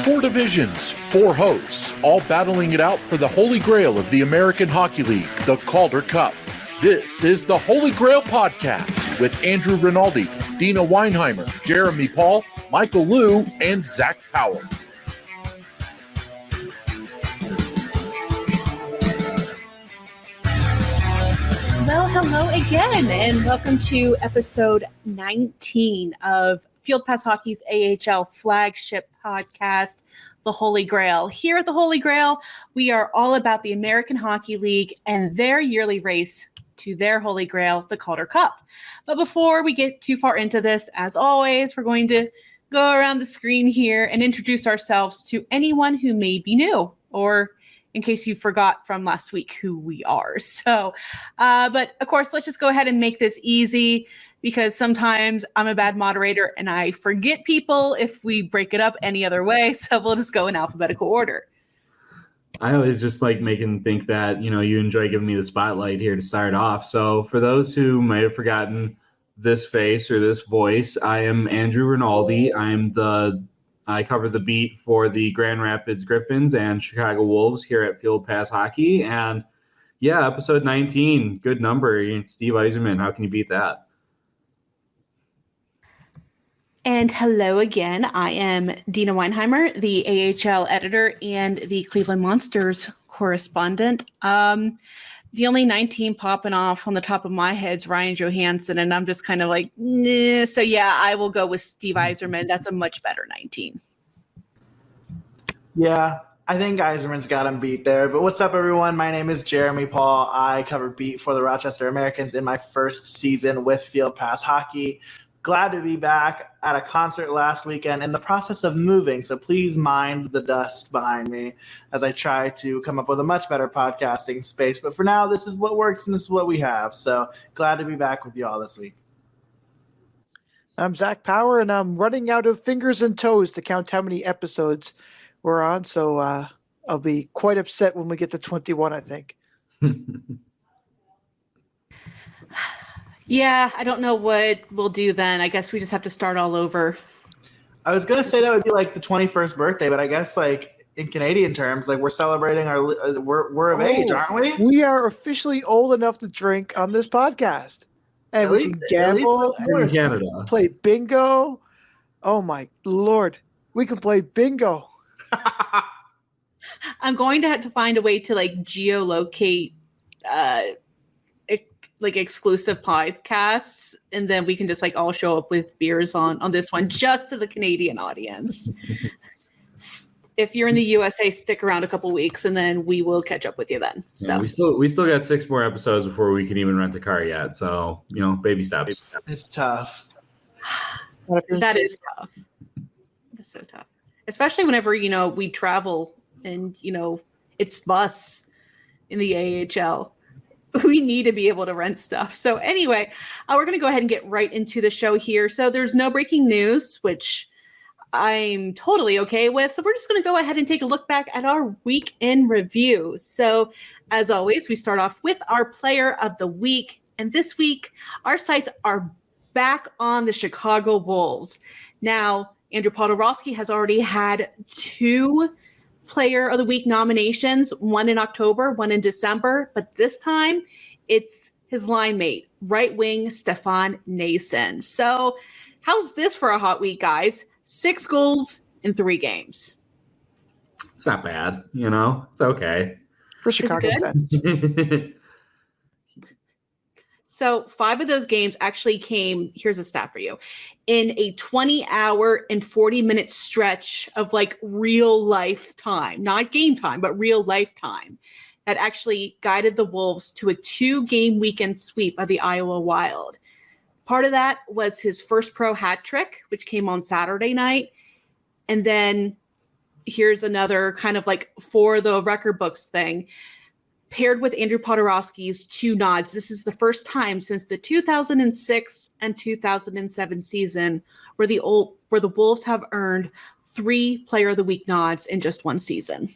Four divisions, four hosts, all battling it out for the Holy GrAHL of the American Hockey League, the Calder Cup. This is the Holy GrAHL Podcast with Andrew Rinaldi, Deana Weinheimer, Jeremy Paul, Michael Liu, and Zack Power. Hello again, and welcome to episode 19 of Field Pass Hockey's AHL flagship podcast, the Holy GrAHL. Here at the Holy GrAHL, we are all about the American Hockey League and their yearly race to their Holy GrAHL, the Calder Cup. But before we get too far into this, as always, we're going to go around the screen here and introduce ourselves to anyone who may be new, or in case you forgot from last week who we are. So, but of course, let's just go ahead and make this easy, because sometimes I'm a bad moderator and I forget people if we break it up any other way. So we'll just go in alphabetical order. I always just like making think that, you enjoy giving me the spotlight here to start off. So for those who may have forgotten this face or this voice, I am Andrew Rinaldi. I cover the beat for the Grand Rapids Griffins and Chicago Wolves here at Field Pass Hockey. And yeah, episode 19, good number. Steve Yzerman, how can you beat that? And hello again. I am Deana Weinheimer, the AHL editor and the Cleveland Monsters correspondent. The only 19 popping off on the top of my head is Ryan Johansson, and I'm just kind of like, nah. So yeah, I will go with Steve Yzerman. That's a much better 19. Yeah, I think Yzerman's got him beat there. But what's up, everyone? My name is Jeremy Paul. I cover beat for the Rochester Americans in my first season with Field Pass Hockey. Glad to be back at a concert last weekend in the process of moving, so please mind the dust behind me as I try to come up with a much better podcasting space. But for now, this is what works and this is what we have. So glad to be back with you all this week. I'm Zack Power, and I'm running out of fingers and toes to count how many episodes we're on, so I'll be quite upset when we get to 21, I think. Yeah, I don't know what we'll do then. I guess we just have to start all over. I was going to say that would be like the 21st birthday, but I guess like in Canadian terms, like we're celebrating we're of age, aren't we? We are officially old enough to drink on this podcast. And we can gamble in Canada. Play bingo. Oh my Lord. We can play bingo. I'm going to have to find a way to like geolocate like exclusive podcasts, and then we can just like all show up with beers on this one just to the Canadian audience. If you're in the USA, stick around a couple weeks and then we will catch up with you then. So yeah, we still got 6 more episodes before we can even rent a car yet. So, baby steps. It's tough. That is tough. It's so tough. Especially whenever, we travel and, it's bus in the AHL. We need to be able to rent stuff. So anyway, we're going to go ahead and get right into the show here. So there's no breaking news, which I'm totally okay with. So we're just going to go ahead and take a look back at our week in review. So as always, we start off with our player of the week. And this week, our sights are back on the Chicago Wolves. Now, Andrew Podorowski has already had 2 Player of the Week nominations, one in October, one in December, but this time it's his line mate, right wing Stefan Noesen. So how's this for a hot week, guys? 6 goals in 3 games. It's not bad, It's okay. For Chicago stats. So 5 of those games actually came, here's a stat for you, in a 20-hour and 40-minute stretch of like real life time, not game time, but real life time, that actually guided the Wolves to a 2-game weekend sweep of the Iowa Wild. Part of that was his first pro hat trick, which came on Saturday night. And then here's another kind of like for the record books thing. Paired with Andrew Podorowski's 2 nods, this is the first time since the 2006 and 2007 season where the Wolves have earned 3 Player of the Week nods in just one season.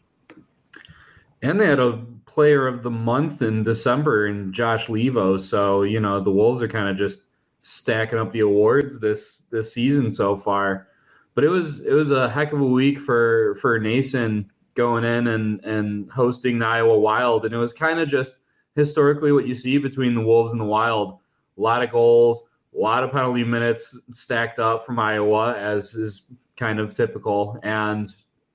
And they had a Player of the Month in December in Josh Levo. So, the Wolves are kind of just stacking up the awards this season so far. But it was a heck of a week for Noesen going in and hosting the Iowa Wild. And it was kind of just historically what you see between the Wolves and the Wild. A lot of goals, a lot of penalty minutes stacked up from Iowa, as is kind of typical. And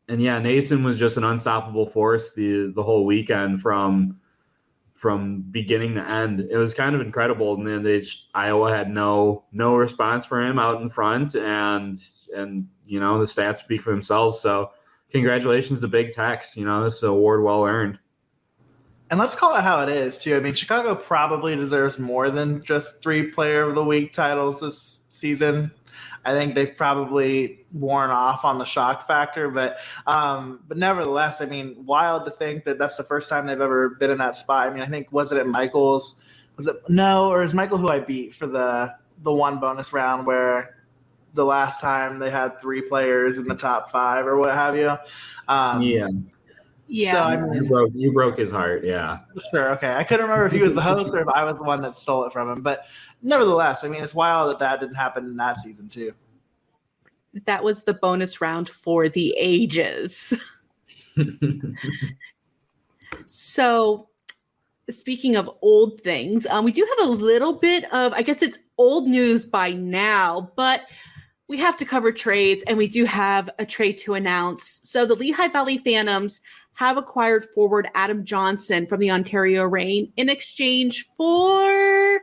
yeah, Noesen was just an unstoppable force the whole weekend from beginning to end. It was kind of incredible. And then Iowa had no response for him out in front, and the stats speak for themselves. So congratulations to Big Tex. This is an award well earned. And let's call it how it is, too. I mean, Chicago probably deserves more than just 3 Player of the Week titles this season. I think they've probably worn off on the shock factor, but nevertheless, I mean, wild to think that that's the first time they've ever been in that spot. I mean, I think, was it at Michael's? Or is Michael who I beat for the one bonus round where the last time they had 3 players in the top 5 or what have you? Yeah. So, I mean, you broke his heart. Yeah. Sure. Okay. I couldn't remember if he was the host or if I was the one that stole it from him. But nevertheless, I mean, it's wild that didn't happen in that season too. That was the bonus round for the ages. So, speaking of old things, we do have a little bit of, I guess it's old news by now, but we have to cover trades, and we do have a trade to announce. So the Lehigh Valley Phantoms have acquired forward Adam Johnson from the Ontario Reign in exchange for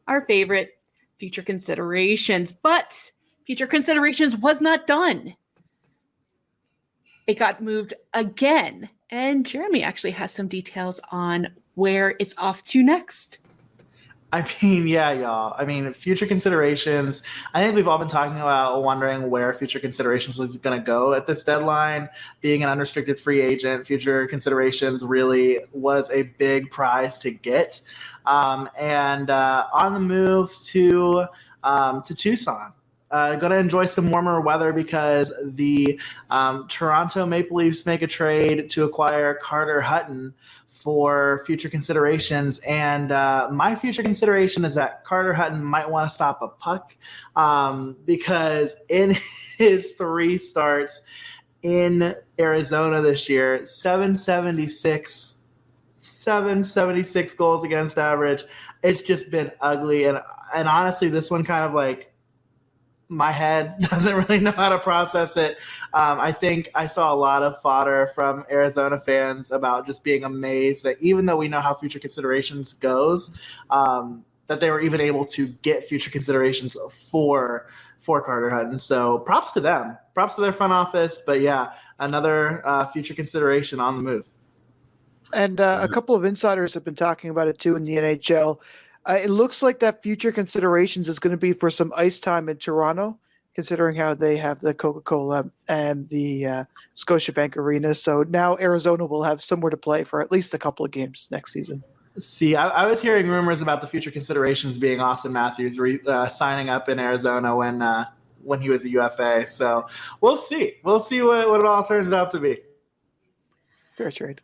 our favorite Future Considerations. But Future Considerations was not done. It got moved again. And Jeremy actually has some details on where it's off to next. I mean, yeah, y'all. I mean, Future Considerations, I think we've all been talking about wondering where Future Considerations was going to go at this deadline. Being an unrestricted free agent, Future Considerations really was a big prize to get. And on the move to Tucson. Going to enjoy some warmer weather because the Toronto Maple Leafs make a trade to acquire Carter Hutton for Future Considerations. And my future consideration is that Carter Hutton might want to stop a puck because in his 3 starts in Arizona this year, 776 goals against average. It's just been ugly. And honestly, this one kind of like, my head doesn't really know how to process it. I think I saw a lot of fodder from Arizona fans about just being amazed that even though we know how Future Considerations goes, that they were even able to get Future Considerations for Carter Hutton. So props to them. Props to their front office. But yeah, another Future Consideration on the move. And a couple of insiders have been talking about it too in the NHL. It looks like that Future Considerations is going to be for some ice time in Toronto, considering how they have the Coca-Cola and the Scotiabank Arena. So now Arizona will have somewhere to play for at least a couple of games next season. See, I was hearing rumors about the Future Considerations being Austin Matthews signing up in Arizona when he was a UFA. So we'll see. We'll see what it all turns out to be. Fair trade.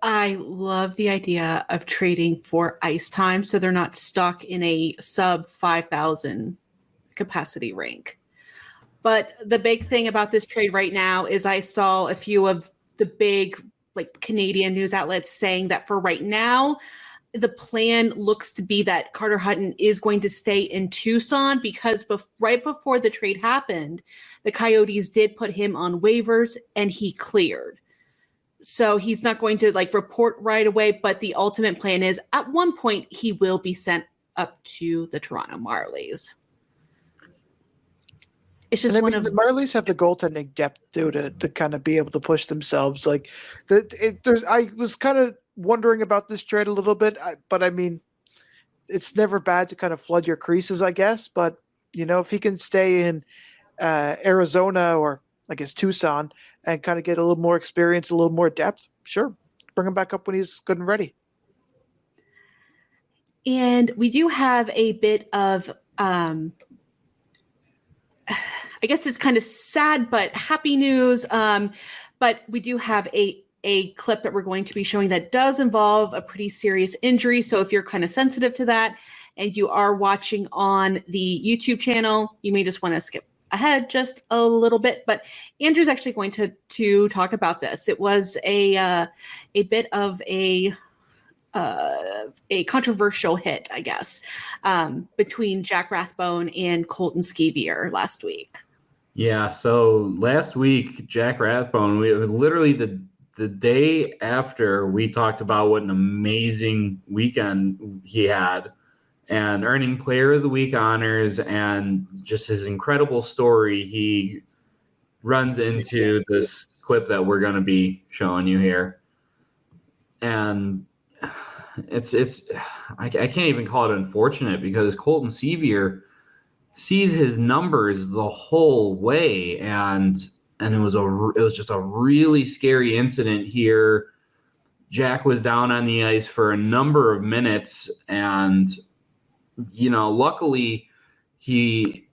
I love the idea of trading for ice time so they're not stuck in a sub 5,000 capacity rink. But the big thing about this trade right now is I saw a few of the big Canadian news outlets saying that for right now, the plan looks to be that Carter Hutton is going to stay in Tucson because right before the trade happened, the Coyotes did put him on waivers and he cleared. So he's not going to report right away, but the ultimate plan is at one point he will be sent up to the Toronto Marlies. It's just the Marlies have the goaltending depth too to kind of be able to push themselves. I was kind of wondering about this trade a little bit, but I mean, it's never bad to kind of flood your creases, I guess. But if he can stay in Arizona or I guess Tucson and kind of get a little more experience, a little more depth, sure. Bring him back up when he's good and ready. And we do have a bit of, I guess it's kind of sad, but happy news. But we do have a clip that we're going to be showing that does involve a pretty serious injury. So if you're kind of sensitive to that and you are watching on the YouTube channel, you may just want to skip ahead just a little bit, but Andrew's actually going to talk about this. It was a bit of a controversial hit, I guess, between Jack Rathbone and Colton Sceviour last week. Yeah, so last week, Jack Rathbone, we literally the day after we talked about what an amazing weekend he had and earning Player of the Week honors and just his incredible story, he runs into this clip that we're going to be showing you here. And it's I can't even call it unfortunate because Colton Sceviour sees his numbers the whole way, and it was just a really scary incident here. Jack was down on the ice for a number of minutes, and luckily the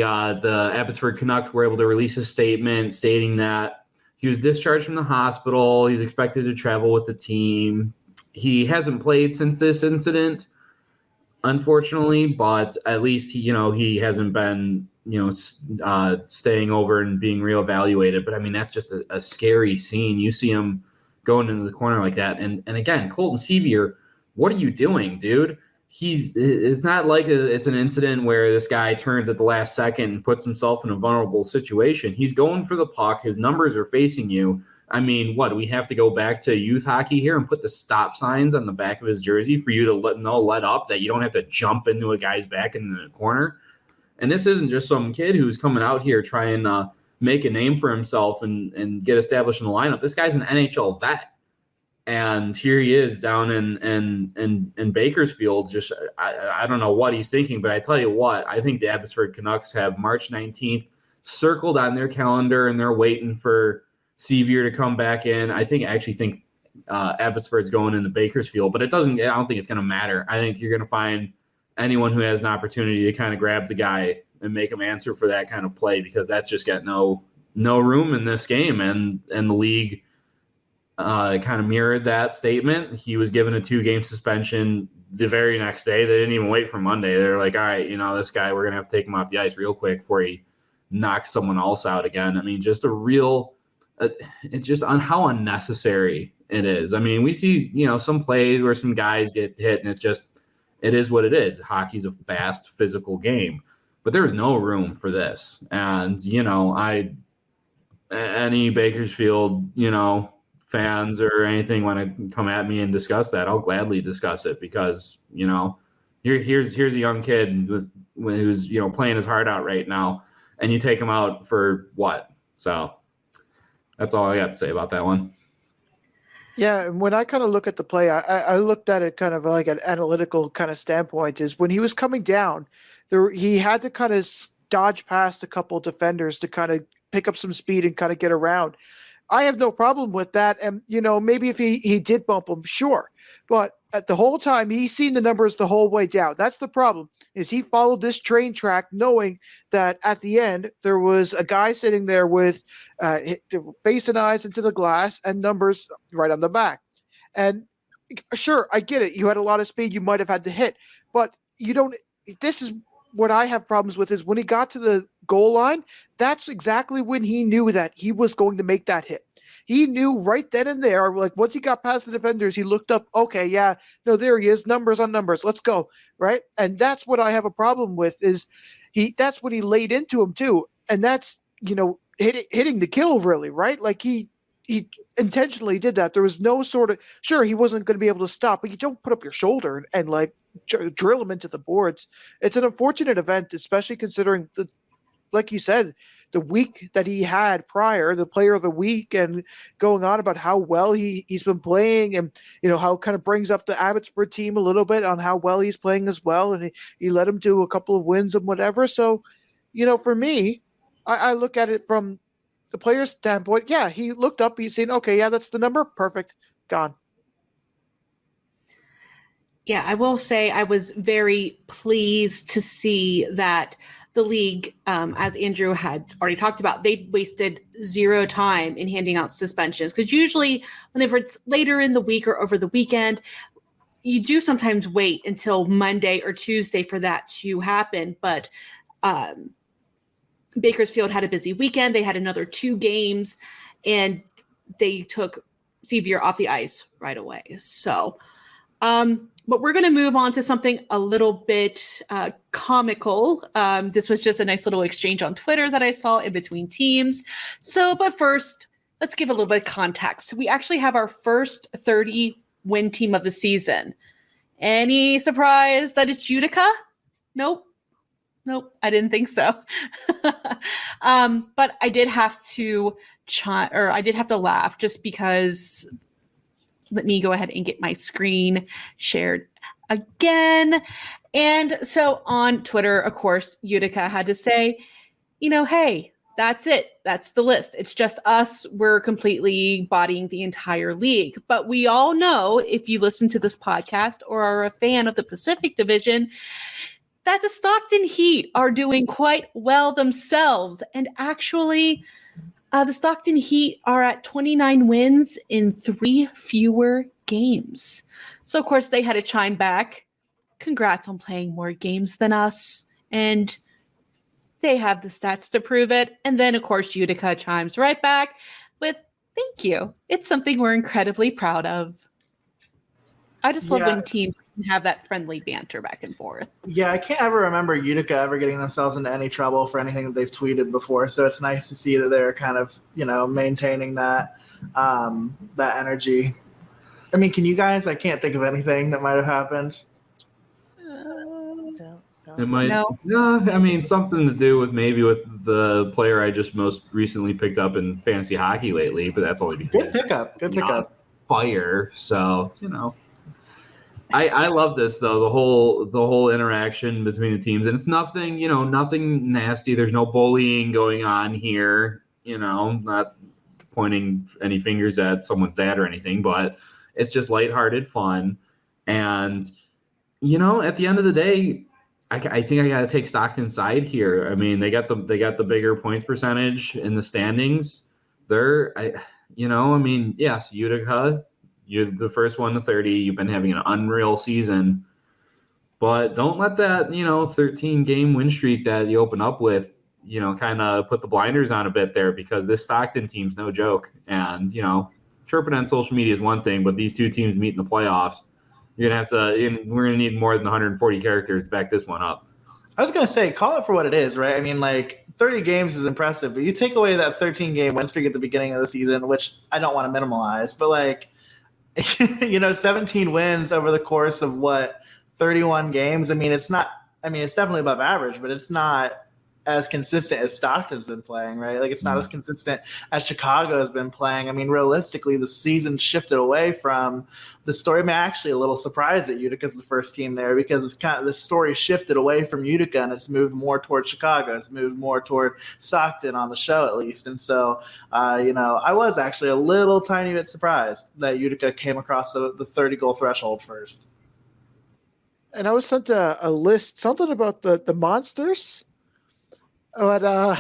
Abbotsford Canucks were able to release a statement stating that he was discharged from the hospital. He was expected to travel with the team. He hasn't played since this incident, unfortunately, but at least he hasn't been staying over and being reevaluated. But I mean, that's just a scary scene. You see him going into the corner like that, and again, Colton Sceviour, what are you doing, dude? It's not like it's an incident where this guy turns at the last second and puts himself in a vulnerable situation. He's going for the puck. His numbers are facing you. I mean, what, do we have to go back to youth hockey here and put the stop signs on the back of his jersey for you to let up that you don't have to jump into a guy's back in the corner? And this isn't just some kid who's coming out here trying to make a name for himself and get established in the lineup. This guy's an NHL vet. And here he is down in Bakersfield. Just I don't know what he's thinking, but I tell you what, I think the Abbotsford Canucks have March 19th circled on their calendar, and they're waiting for Sceviour to come back in. I actually think Abbotsford's going into Bakersfield, but I don't think it's going to matter. I think you're going to find anyone who has an opportunity to kind of grab the guy and make him answer for that kind of play, because that's just got no room in this game, and the league kind of mirrored that statement. He was given a 2-game suspension the very next day. They didn't even wait for Monday. They're like, all right, this guy, we're going to have to take him off the ice real quick before he knocks someone else out again. I mean, just it's just on how unnecessary it is. I mean, we see, some plays where some guys get hit, and it is what it is. Hockey's a fast, physical game, but there's no room for this. And, any Bakersfield, fans or anything want to come at me and discuss that, I'll gladly discuss it, because here's a young kid who's playing his heart out right now, and you take him out for what? So that's all I got to say about that one. Yeah, and when I kind of look at the play, I looked at it kind of like an analytical kind of standpoint. Is when he was coming down, he had to kind of dodge past a couple of defenders to kind of pick up some speed and kind of get around. I have no problem with that. And, maybe if he did bump him, sure. But at the whole time, he's seen the numbers the whole way down. That's the problem, is he followed this train track knowing that at the end there was a guy sitting there with face and eyes into the glass and numbers right on the back. And sure, I get it. You had a lot of speed. You might have had to hit. But this is what I have problems with, is when he got to the goal line, that's exactly when he knew that he was going to make that hit. He knew right then and there, like once he got past the defenders, he looked up, okay, yeah, no, there he is, numbers on numbers, let's go, right? And that's what I have a problem with, is that's when he laid into him too. And that's, hitting the kill really, right? Like he intentionally did that. There was no sort of, sure, he wasn't going to be able to stop, but you don't put up your shoulder and like drill him into the boards. It's an unfortunate event, especially considering like you said, the week that he had prior, the player of the week, and going on about how well he's been playing, and how it kind of brings up the Abbotsford team a little bit on how well he's playing as well, and he led him to a couple of wins and whatever. So, for me, I look at it from the player's standpoint. Yeah, he looked up, he's seen, okay, yeah, that's the number, perfect, gone. Yeah, I will say I was very pleased to see that the league, as Andrew had already talked about, they wasted zero time in handing out suspensions, because usually whenever it's later in the week or over the weekend, you do sometimes wait until Monday or Tuesday for that to happen. But Bakersfield had a busy weekend. They had another 2 games, and they took Sevier off the ice right away. So, but we're going to move on to something a little bit comical. This was just a nice little exchange on Twitter that I saw in between teams. So, but first, let's give a little bit of context. We actually have our first 30-win team of the season. Any surprise that it's Utica? Nope, I didn't think so. But I did have to laugh just because. Let me go ahead and get my screen shared again. And so on Twitter, of course, Utica had to say, hey, that's it. That's the list. It's just us. We're completely bodying the entire league. But we all know, if you listen to this podcast or are a fan of the Pacific Division, that the Stockton Heat are doing quite well themselves. And actually, the Stockton Heat are at 29 wins in 3 fewer games. So, of course, they had to chime back. Congrats on playing more games than us. And they have the stats to prove it. And then, of course, Utica chimes right back with, thank you. It's something we're incredibly proud of. I just love when teams have that friendly banter back and forth. Yeah, I can't ever remember Utica ever getting themselves into any trouble for anything that they've tweeted before. So it's nice to see that they're kind of, maintaining that that energy. I mean, can you guys? I can't think of anything that might have happened. It might. No. I mean, something to do with the player I just most recently picked up in fantasy hockey lately, but that's only because Good pickup. Fire. So I love this though, the whole interaction between the teams, and it's nothing nasty. There's no bullying going on here. Not pointing any fingers at someone's dad or anything, but it's just lighthearted fun. And at the end of the day, I think I got to take Stockton's side here. I mean, they got the bigger points percentage in the standings. Yes, Utica. You're the first one to 30. You've been having an unreal season. But don't let that, 13-game win streak that you open up with, kind of put the blinders on a bit there, because this Stockton team's no joke. And, chirping on social media is one thing, but these two teams meet in the playoffs. We're going to need more than 140 characters to back this one up. I was going to say, call it for what it is, right? I mean, 30 games is impressive, but you take away that 13-game win streak at the beginning of the season, which I don't want to minimize, but 17 wins over the course of 31 games. I mean, it's definitely above average, but it's not as consistent as Stockton's been playing, right? It's not as consistent as Chicago has been playing. I mean, realistically, the season shifted away from the story. I'm actually a little surprised that Utica's the first team there, because it's kind of the story shifted away from Utica and it's moved more toward Chicago. It's moved more toward Stockton on the show, at least. And so, I was actually a little tiny bit surprised that Utica came across the 30-goal threshold first. And I was sent a list, something about the Monsters. But I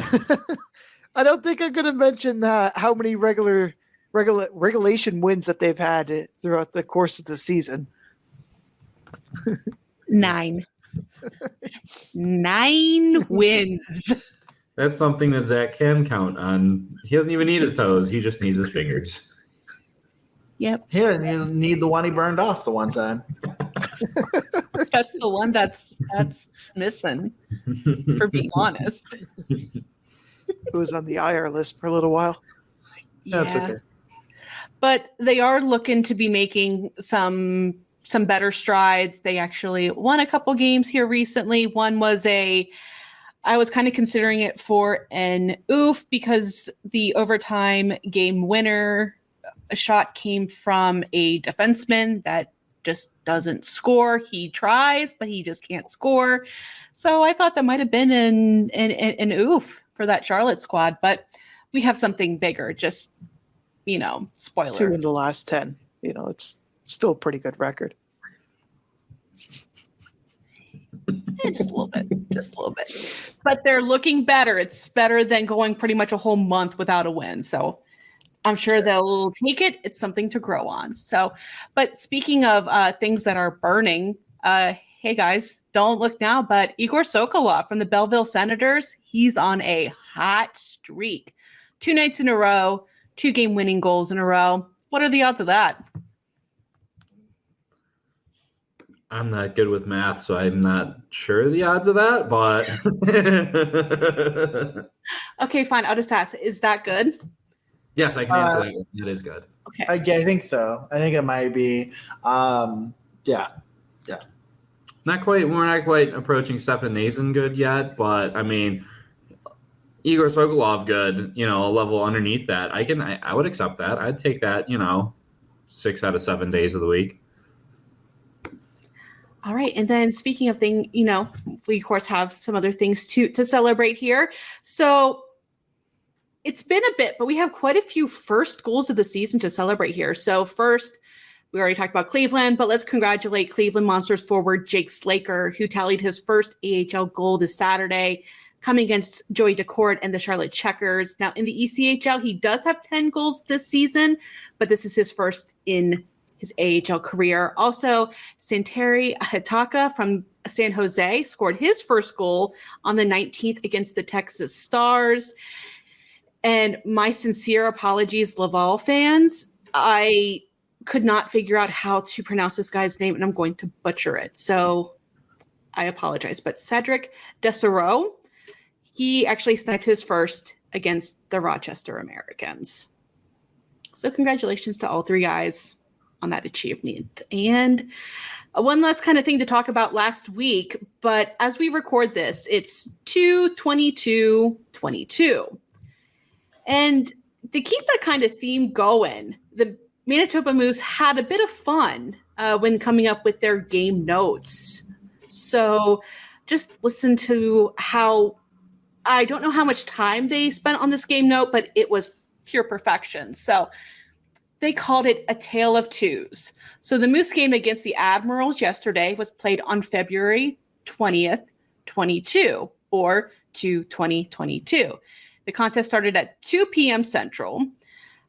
don't think I'm going to mention how many regulation wins that they've had throughout the course of the season. 9. 9 wins. That's something that Zach can count on. He doesn't even need his toes. He just needs his fingers. Yep. Yeah, and you need the one he burned off the one time. That's the one that's missing, for being honest. It was on the IR list for a little while. Yeah. That's okay. But they are looking to be making some better strides. They actually won a couple games here recently. One was I was kind of considering it for an oof, because the overtime game winner, a shot came from a defenseman that just doesn't score. He tries, but he just can't score. So I thought that might have been an oof for that Charlotte squad, but we have something bigger. Just, spoiler. 2 in the last 10. It's still a pretty good record. Just a little bit. But they're looking better. It's better than going pretty much a whole month without a win. So I'm sure they'll take it. It's something to grow on. So, but speaking of things that are burning, hey guys, don't look now, but Igor Sokolov from the Belleville Senators, he's on a hot streak. 2 nights in a row, 2-game winning goals in a row. What are the odds of that? I'm not good with math, so I'm not sure the odds of that, but Okay, fine. I'll just ask. Is that good? yes, I can answer that. That is good. Okay. I think so. I think it might be. Yeah. Not quite. We're not quite approaching Stefan Noesen good yet, but I mean, Igor Sokolov good. A level underneath that. I would accept that. I'd take that. 6 out of 7 days of the week. All right. And then speaking of things, we of course have some other things to celebrate here. So it's been a bit, but we have quite a few first goals of the season to celebrate here. So first, we already talked about Cleveland, but let's congratulate Cleveland Monsters forward Jake Slaker, who tallied his first AHL goal this Saturday, coming against Joey Decourt and the Charlotte Checkers. Now, in the ECHL, he does have 10 goals this season, but this is his first in his AHL career. Also, Santeri Hitaka from San Jose scored his first goal on the 19th against the Texas Stars. And my sincere apologies, Laval fans. I could not figure out how to pronounce this guy's name, and I'm going to butcher it. So I apologize. But Cedric Dessereau, he actually sniped his first against the Rochester Americans. So congratulations to all 3 guys on that achievement. And one last kind of thing to talk about last week, but as we record this, it's 2/22/22. And to keep that kind of theme going, the Manitoba Moose had a bit of fun when coming up with their game notes. So just listen to how, I don't know how much time they spent on this game note, but it was pure perfection. So they called it a tale of twos. So the Moose game against the Admirals yesterday was played on February 20th, 22, or 2/20/22. The contest started at 2 p.m. Central.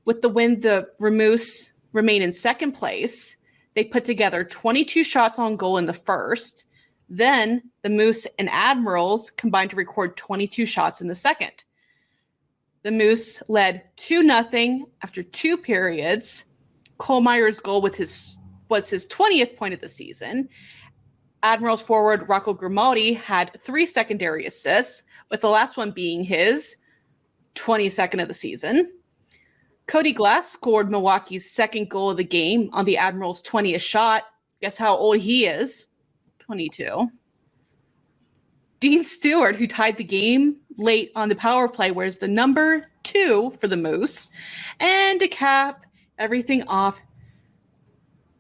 With the win, the Moose remain in second place. They put together 22 shots on goal in the first. Then the Moose and Admirals combined to record 22 shots in the second. The Moose led 2-0 after 2 periods. Cole Meyer's goal was his 20th point of the season. Admirals forward Rocco Grimaldi had 3 secondary assists, with the last one being his 22nd of the season. Cody Glass scored Milwaukee's second goal of the game on the Admirals' 20th shot. Guess how old he is? 22. Dean Stewart, who tied the game late on the power play, wears the number 2 for the Moose. And to cap everything off,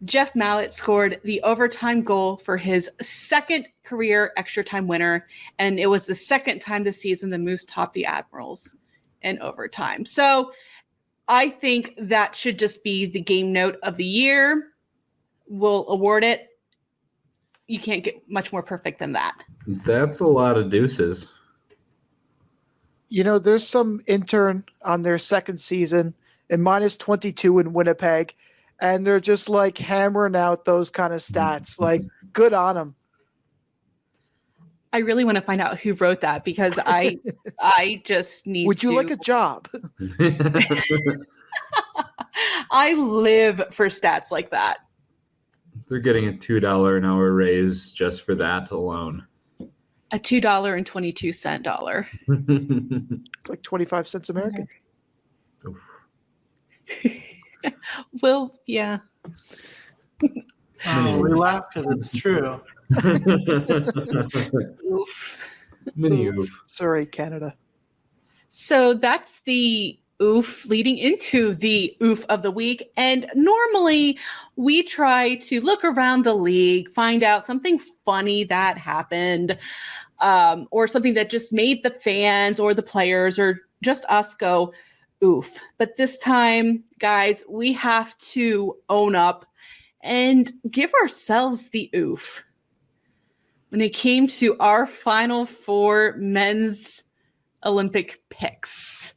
Jeff Mallett scored the overtime goal for his second career extra time winner. And it was the second time this season the Moose topped the Admirals in overtime. So I think that should just be the game note of the year. We'll award it. You can't get much more perfect than that. That's a lot of deuces. There's some intern on their second season and minus 22 in Winnipeg, and they're just like hammering out those kind of stats. Like, good on them. I really want to find out who wrote that, because I just need to. Would you like a job? I live for stats like that. They're getting a $2 an hour raise just for that alone. A $2.22 dollar. It's like 25 cents American. Well, yeah. Oh, we laugh because it's true. Oof. Mini oof. Sorry, Canada. So that's the oof leading into the oof of the week. And normally we try to look around the league, find out something funny that happened, or something that just made the fans or the players or just us go oof. But this time, guys, we have to own up and give ourselves the oof. When it came to our Final Four men's Olympic picks.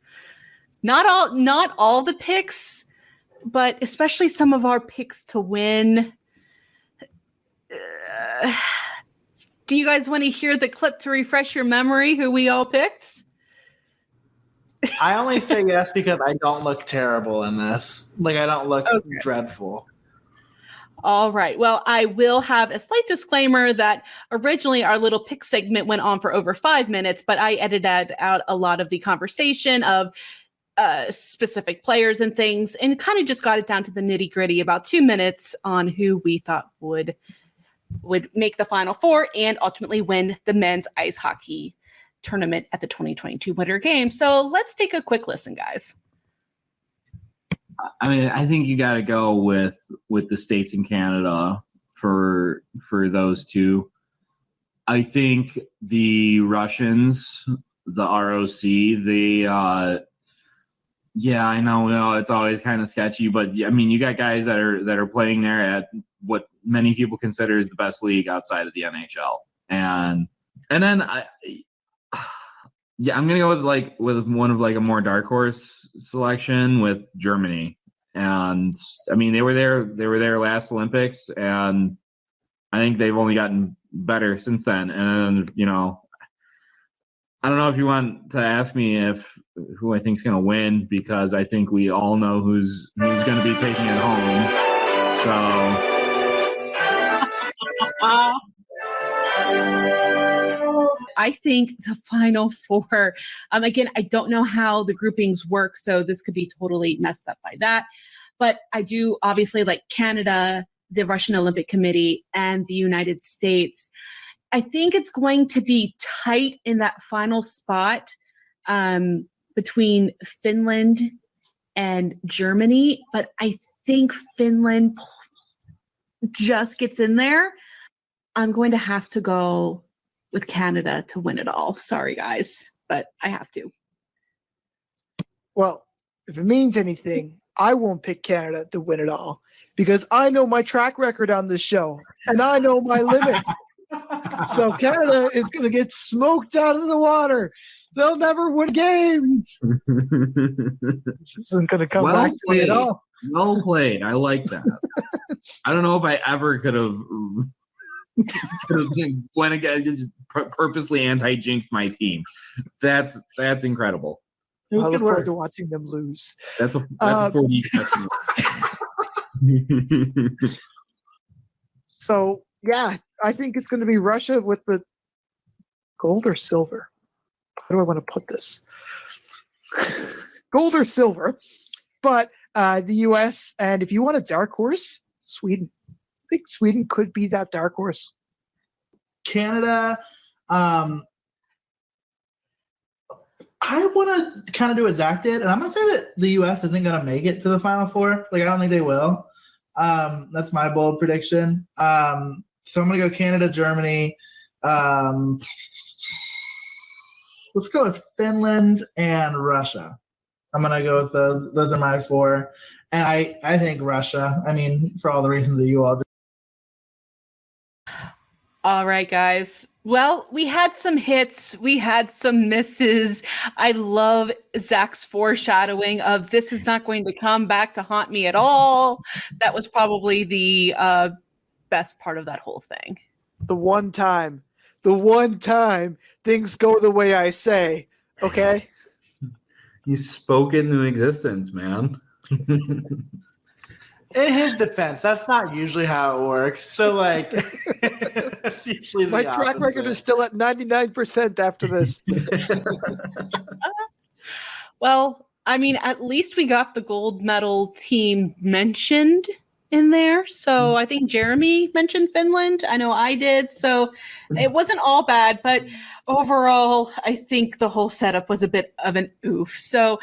Not all the picks, but especially some of our picks to win. Do you guys want to hear the clip to refresh your memory who we all picked? I only say yes because I don't look terrible in this. Like, I don't look dreadful. All right. Well, I will have a slight disclaimer that originally our little pick segment went on for over 5 minutes, but I edited out a lot of the conversation of specific players and things and kind of just got it down to the nitty gritty about 2 minutes on who we thought would make the Final Four and ultimately win the men's ice hockey tournament at the 2022 Winter Games. So let's take a quick listen, guys. I mean, I think you got to go with the States and Canada for those two. I think the Russians, the ROC, yeah, I know it's always kind of sketchy, but I mean, you got guys that are playing there at what many people consider is the best league outside of the NHL, and then I'm gonna go with one of a more dark horse selection with Germany, and I mean they were there last Olympics, and I think they've only gotten better since then, and I don't know if you want to ask me who I think is going to win, because I think we all know who's going to be taking it home. So, I think the Final Four. Again, I don't know how the groupings work, so this could be totally messed up by that. But I do obviously like Canada, the Russian Olympic Committee, and the United States. I think it's going to be tight in that final spot between Finland and Germany, but I think Finland just gets in there. I'm going to have to go with Canada to win it all. Sorry, guys, but I have to. Well, if it means anything, I won't pick Canada to win it all because I know my track record on this show and I know my limits. So Canada is going to get smoked out of the water. They'll never win a game. This isn't going to come back to me at all. Well played. I like that. I don't know if I ever could have went again, purposely anti-jinxed my team. That's incredible. I look forward to watching them lose. That's a 4D testament. So yeah, I think it's going to be Russia with the gold or silver. How do I want to put this? Gold or silver, but the U.S. and if you want a dark horse, Sweden. I think Sweden could be that dark horse. Canada. I want to kind of do what Zach did, and I'm going to say that the U.S. isn't going to make it to the Final Four. I don't think they will. That's my bold prediction. So I'm going to go Canada, Germany. Let's go with Finland and Russia. I'm going to go with those. Those are my four. And I think Russia, for all the reasons that you all did. All right, guys. Well, we had some hits. We had some misses. I love Zach's foreshadowing of this is not going to come back to haunt me at all. That was probably the best part of that whole thing. The one time things go the way I say, okay? You spoke into existence, man. In his defense, that's not usually how it works. So, that's usually the My track record is still at 99% after this. Well, at least we got the gold medal team mentioned in there. So I think Jeremy mentioned Finland. I know I did. So it wasn't all bad, but overall, I think the whole setup was a bit of an oof. So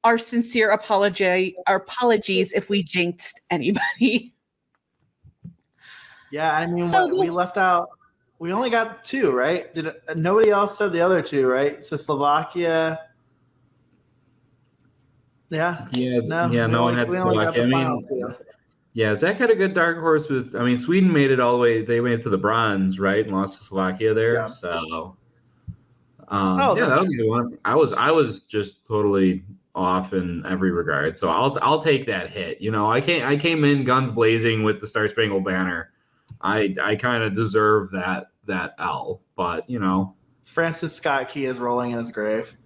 our sincere apologies if we jinxed anybody. Yeah, we left out. We only got two, right? Nobody else said the other two, right? So Slovakia. Yeah. No one had Slovakia. Yeah, Zach had a good dark horse with. Sweden made it all the way. They made it to the bronze, right, and lost to Slovakia there. Yeah. So, that was a good one. I was just totally off in every regard. So I'll take that hit. I came in guns blazing with the Star Spangled Banner. I kind of deserve that that L. But, Francis Scott Key is rolling in his grave.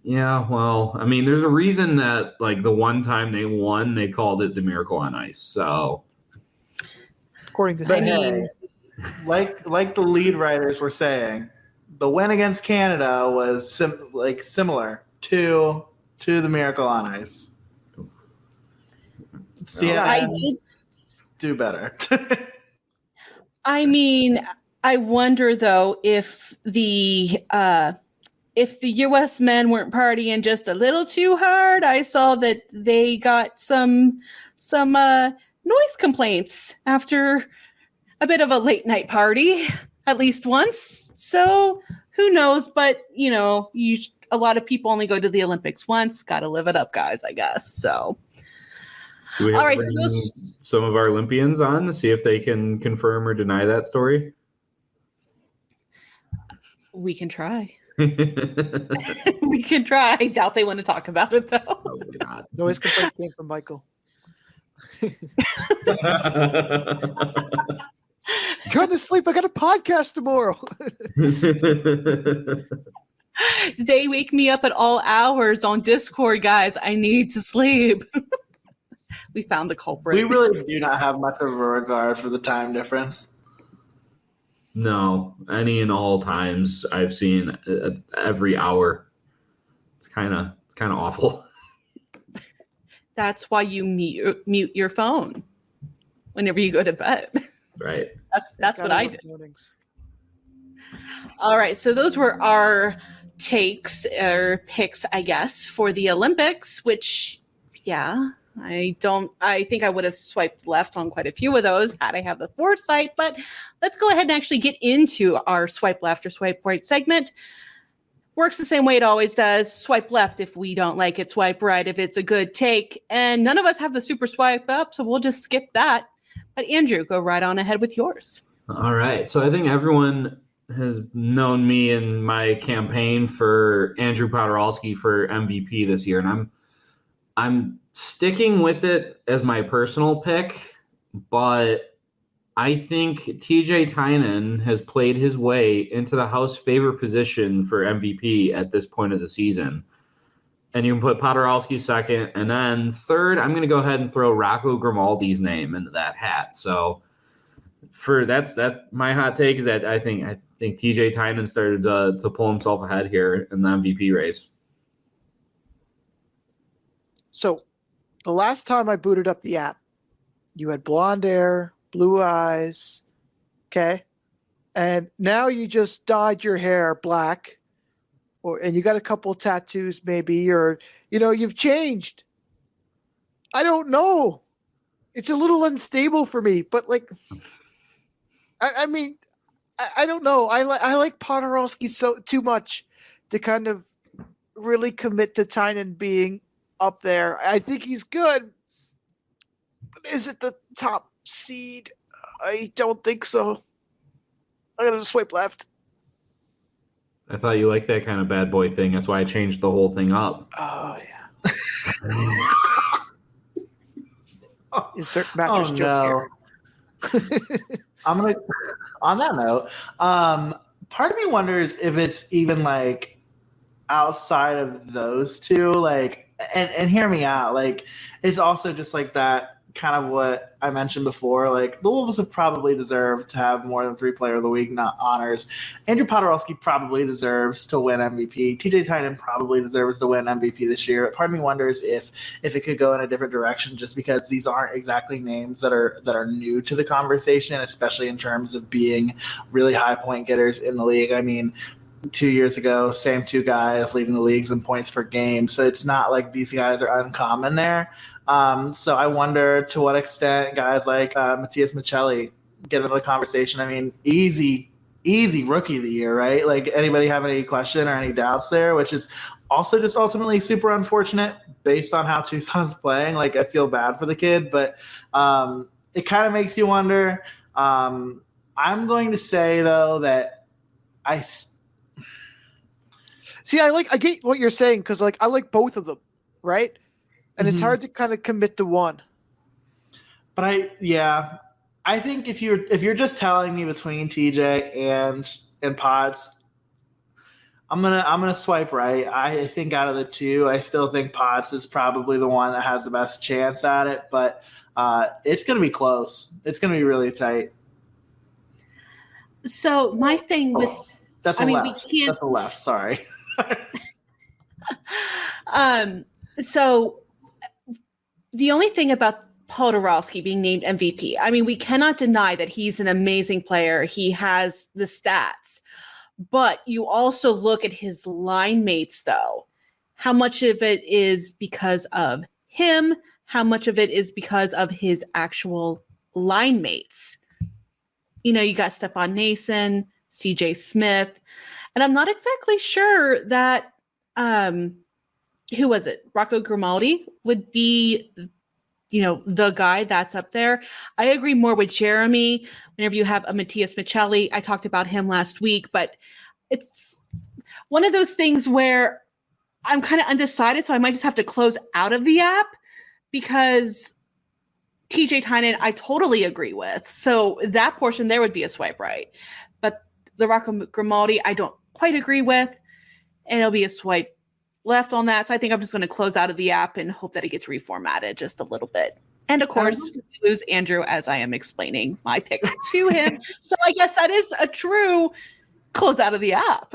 yeah, well, I mean, there's a reason that, like, the one time they won, they called it the Miracle on Ice. So, According to But Stefan. hey, like the lead writers were saying, the win against Canada was similar to the Miracle on Ice. CNN do better. I mean, I wonder though if the U.S. men weren't partying just a little too hard. I saw that they got some noise complaints after a bit of a late night party, at least once. So who knows? But a lot of people only go to the Olympics once. Got to live it up, guys. I guess so. do we have All right, to bring some of our Olympians on to see if they can confirm or deny that story? We can try. We can try. I doubt they want to talk about it though. Probably not. Noise complaint came from Michael. Trying to sleep. I got a podcast tomorrow. They wake me up at all hours on Discord, guys. I need to sleep. We found the culprit. We really do not have much of a regard for the time difference. No, any and all times I've seen every hour. It's kind of awful. That's why you mute your phone whenever you go to bed. Right. That's what I do. All right, so those were our takes or picks, I guess, for the Olympics, which, yeah, I think I would have swiped left on quite a few of those had I have the foresight, but let's go ahead and actually get into our swipe left or swipe right segment. Works the same way it always does. Swipe left if we don't like it, swipe right if it's a good take, and none of us have the super swipe up, so we'll just skip that. But Andrew, go right on ahead with yours. All right, so I think everyone has known me in my campaign for Andrew Podorowski for MVP this year, and I'm sticking with it as my personal pick, but I think TJ Tynan has played his way into the house favorite position for MVP at this point of the season. And you can put Podorowski second, and then third, I'm going to go ahead and throw Rocco Grimaldi's name into that hat. So that's my hot take is that I think TJ Tynan started to pull himself ahead here in the MVP race. So the last time I booted up the app, you had blonde hair, blue eyes, okay? And now you just dyed your hair black, and you got a couple tattoos maybe, or, you've changed. I don't know. It's a little unstable for me, but I mean, I don't know. I like Podorowski so too much to kind of really commit to Tynan being up there. I think he's good. But is it the top seed? I don't think so. I'm going to swipe left. I thought you liked that kind of bad boy thing. That's why I changed the whole thing up. Oh, yeah. Insert mattress joke here. I'm going to, on that note, part of me wonders if it's even outside of those two, and hear me out. It's also just that kind of what I mentioned before. The Wolves have probably deserved to have more than 3 Player of the Week honors. Andrew Podorowski probably deserves to win MVP. TJ Tynan probably deserves to win MVP this year. Part of me wonders if it could go in a different direction, just because these aren't exactly names that are new to the conversation, especially in terms of being really high point getters in the league. I mean, 2 years ago, same 2 guys leading the leagues in points per game. So it's not like these guys are uncommon there. So I wonder to what extent guys like Matthias Michelli get into the conversation. I mean, easy rookie of the year, right? Anybody have any question or any doubts there, which is also just ultimately super unfortunate based on how Tucson's playing. I feel bad for the kid, but it kind of makes you wonder. I'm going to say, though, that I get what you're saying, because I like both of them, right? And it's hard to kind of commit to one. But I think if you're just telling me between TJ and Pods, I'm gonna swipe right. I think out of the two, I still think Potts is probably the one that has the best chance at it, but it's gonna be close. It's gonna be really tight. So my thing with That's a left. we can't. That's a left. Sorry. So the only thing about Podorowski being named MVP, I mean, we cannot deny that he's an amazing player. He has the stats. But you also look at his line mates, though. How much of it is because of him? How much of it is because of his actual line mates? You know, you got Stefan Noesen, CJ Smith, and I'm not exactly sure that who was it? Rocco Grimaldi would be, you know, the guy that's up there. I agree more with Jeremy. Whenever you have a Matthias Michelli, I talked about him last week, but it's one of those things where I'm kind of undecided, so I might just have to close out of the app because TJ Tynan, I totally agree with. So that portion there would be a swipe right. But the Rocco Grimaldi, I don't quite agree with, and it'll be a swipe left on that. So I think I'm just going to close out of the app and hope that it gets reformatted just a little bit. And of course, we lose Andrew as I am explaining my pick to him. So I guess that is a true close out of the app.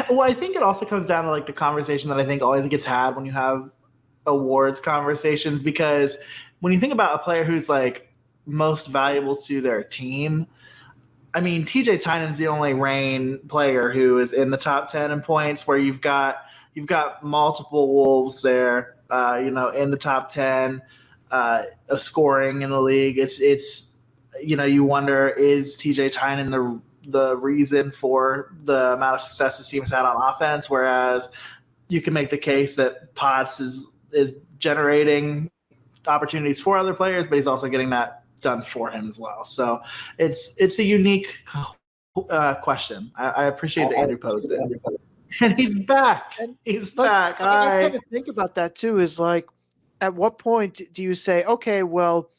Well, I think it also comes down to like the conversation that I think always gets had when you have awards conversations, because when you think about a player who's like most valuable to their team, I mean, TJ Tynan's the only Reign player who is in the top 10 in points, where you've got multiple Wolves there, in the top 10 of scoring in the league. It's you wonder, is TJ Tynan the reason for the amount of success this team has had on offense, whereas you can make the case that Potts is generating opportunities for other players, but he's also getting that done for him as well. So it's a unique question. I appreciate that Andrew posed it. And he's back. He's back. I kind of think about that too, is like, at what point do you say, okay, well,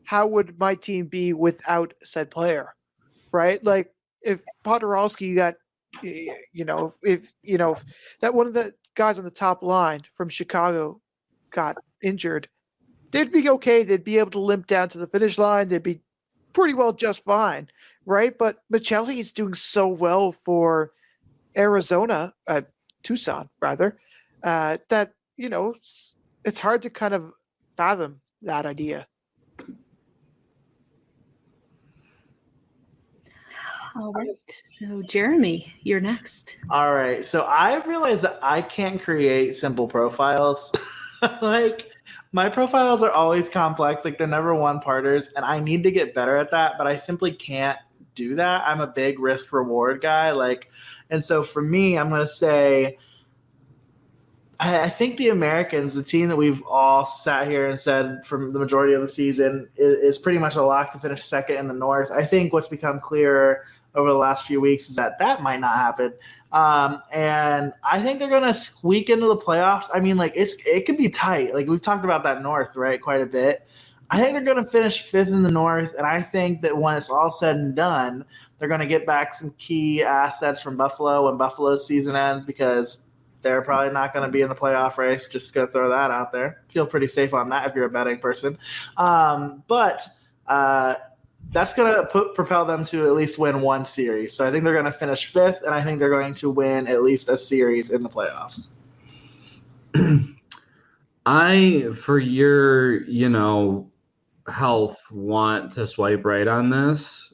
how would my team be without said player? Right? Like, if Podorowski got, if that one of the guys on the top line from Chicago got injured, they'd be okay. They'd be able to limp down to the finish line. They'd be pretty well just fine, right? But Michelli is doing so well for Arizona, Tucson rather, that it's hard to kind of fathom that idea. All right. So, Jeremy, you're next. All right. So I've realized that I can't create simple profiles. Like, my profiles are always complex. Like, they're never one-parters, and I need to get better at that, but I simply can't do that. I'm a big risk-reward guy. And so for me, I'm going to say, I think the Americans, the team that we've all sat here and said from the majority of the season, is pretty much a lock to finish second in the North. I think what's become clearer over the last few weeks is that might not happen. And I think they're going to squeak into the playoffs. I mean, it could be tight. Like, we've talked about that North, right, quite a bit. I think they're going to finish fifth in the North, and I think that when it's all said and done, they're going to get back some key assets from Buffalo when Buffalo's season ends, because they're probably not going to be in the playoff race. Just going to throw that out there. Feel pretty safe on that if you're a betting person. But that's going to propel them to at least win one series. So I think they're going to finish fifth, and I think they're going to win at least a series in the playoffs. For your, health, want to swipe right on this,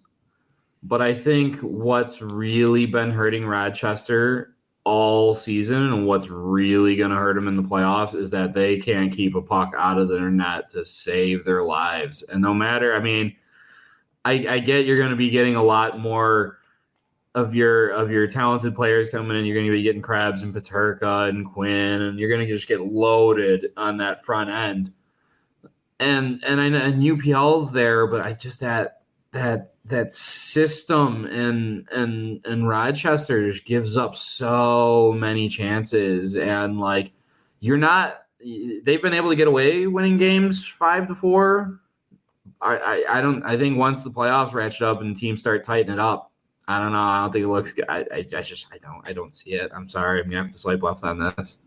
but I think what's really been hurting Rochester all season and what's really going to hurt them in the playoffs is that they can't keep a puck out of their net to save their lives. And no matter, I get you're going to be getting a lot more of your talented players coming in. You're going to be getting Krabs and Peterka and Quinn, and you're going to just get loaded on that front end. And UPL's there, but I just that system in Rochester just gives up so many chances, and they've been able to get away winning games 5-4, I think once the playoffs ratchet up and teams start tightening it up, I don't know. I don't think it looks good. I don't see it. I'm sorry. I'm gonna have to swipe left on this.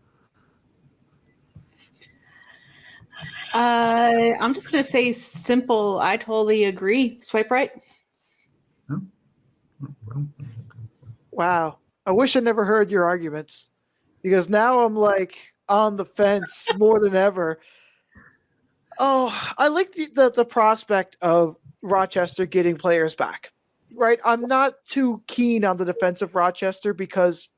I'm just gonna say simple. I totally agree. Swipe right. Wow. I wish I never heard your arguments because now I'm like on the fence more than ever. Oh, I like the prospect of Rochester getting players back. Right? I'm not too keen on the defense of Rochester because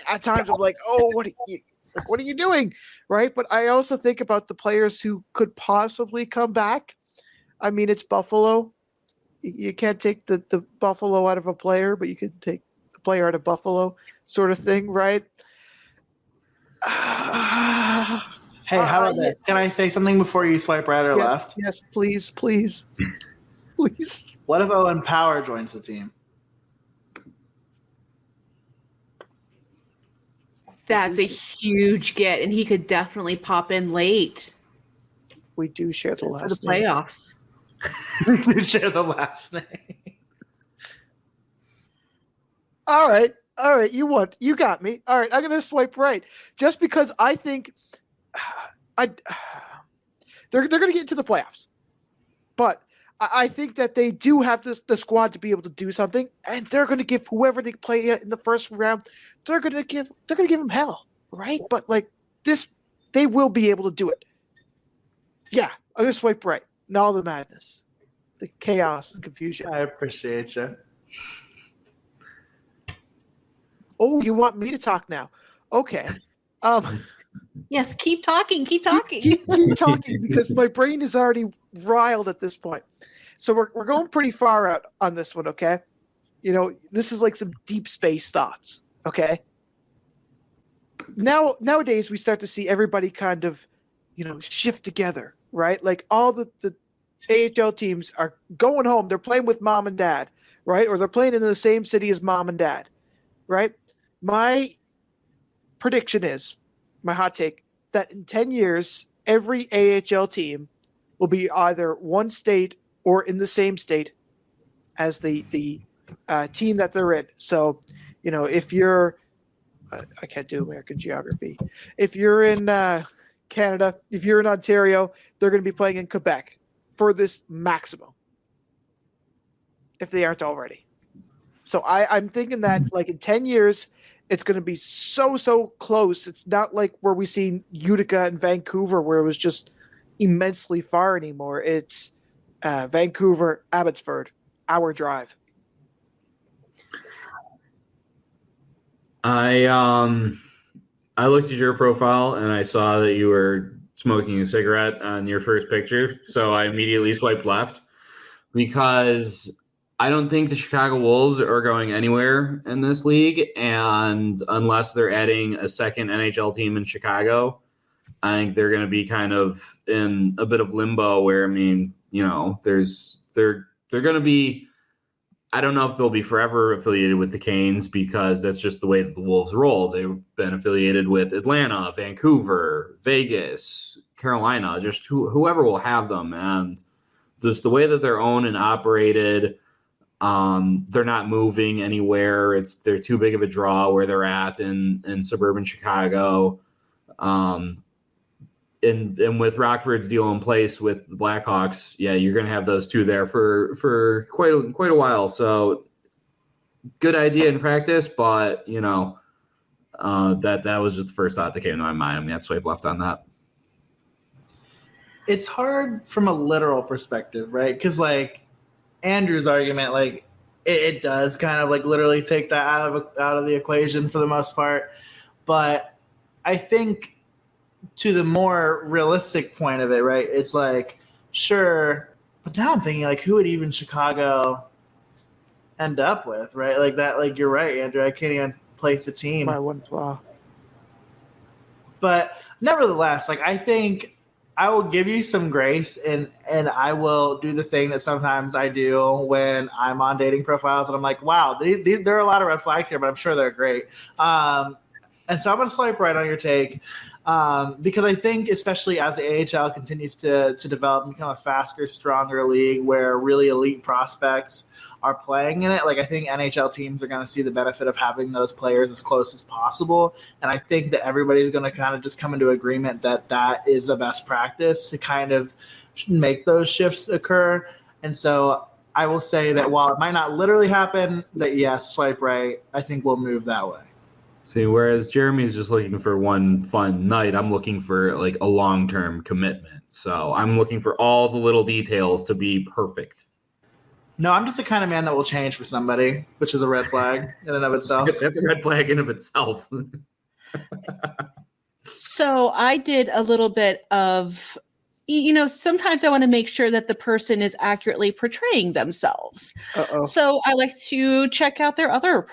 at times I'm like, oh, what are you doing? Right? But I also think about the players who could possibly come back. I mean, it's Buffalo. You can't take the Buffalo out of a player, but you can take the player out of Buffalo sort of thing, right? Hey, how about this? Can I say something before you swipe right or left? Yes, please. Please. What if Owen Power joins the team? That's a huge get, and he could definitely pop in late We do share the for last the playoffs. We share the last name. All right. You won. You got me. All right. I'm going to swipe right just because I think they're going to get into the playoffs. But I think that they do have the squad to be able to do something, and they're going to give whoever they play in the first round, they're going to give them hell, right? But like this, they will be able to do it. Yeah, I'm going to swipe right. And all the madness, the chaos, and confusion. I appreciate you. Oh, you want me to talk now? Okay. Yes, keep talking. Keep talking. Keep talking because my brain is already riled at this point. So we're going pretty far out on this one, okay? You know, this is like some deep space thoughts, okay? Nowadays we start to see everybody kind of, you know, shift together, right? Like all the AHL teams are going home. They're playing with mom and dad, right? Or they're playing in the same city as mom and dad, right? My prediction is, my hot take, that in 10 years, every AHL team will be either one state or in the same state as the team that they're in. So, you know, if you're I can't do American geography. If you're in Canada, if you're in Ontario, they're going to be playing in Quebec for this maximum, if they aren't already. So I'm thinking that like in 10 years, it's going to be so close. It's not like where we see Utica and Vancouver where it was just immensely far anymore. It's Vancouver, Abbotsford, hour drive. I looked at your profile and I saw that you were smoking a cigarette on your first picture, so I immediately swiped left because I don't think the Chicago Wolves are going anywhere in this league, and unless they're adding a second NHL team in Chicago, I think they're going to be kind of in a bit of limbo where, I mean, you know, they're going to be, I don't know if they'll be forever affiliated with the Canes because that's just the way that the Wolves roll. They've been affiliated with Atlanta, Vancouver, Vegas, Carolina, just whoever will have them. And just the way that they're owned and operated, they're not moving anywhere. They're too big of a draw where they're at in suburban Chicago. And with Rockford's deal in place with the Blackhawks, yeah, you're going to have those two there for quite a while. So good idea in practice, but you know, that was just the first thought that came to my mind. I'm going to have to swipe left on that. It's hard from a literal perspective, right? Because like Andrew's argument, like it does kind of like literally take that out of the equation for the most part. But I think to the more realistic point of it, right? It's like, sure, but now I'm thinking like, who would even Chicago end up with, right? Like that, like you're right, Andrew. I can't even place a team. My one flaw. But nevertheless, like I think I will give you some grace and I will do the thing that sometimes I do when I'm on dating profiles and I'm like, wow, there are a lot of red flags here, but I'm sure they're great. And so I'm going to swipe right on your take. Because I think, especially as the AHL continues to develop and become a faster, stronger league where really elite prospects are playing in it, like I think NHL teams are going to see the benefit of having those players as close as possible. And I think that everybody's going to kind of just come into agreement that that is a best practice to kind of make those shifts occur. And so I will say that while it might not literally happen, that yes, swipe right, I think we'll move that way. See, whereas Jeremy's just looking for one fun night, I'm looking for like a long-term commitment. So I'm looking for all the little details to be perfect. No, I'm just the kind of man that will change for somebody, which is a red flag in and of itself. That's a red flag in of itself. So I did a little bit of, sometimes I want to make sure that the person is accurately portraying themselves. Uh-oh. So I like to check out their other,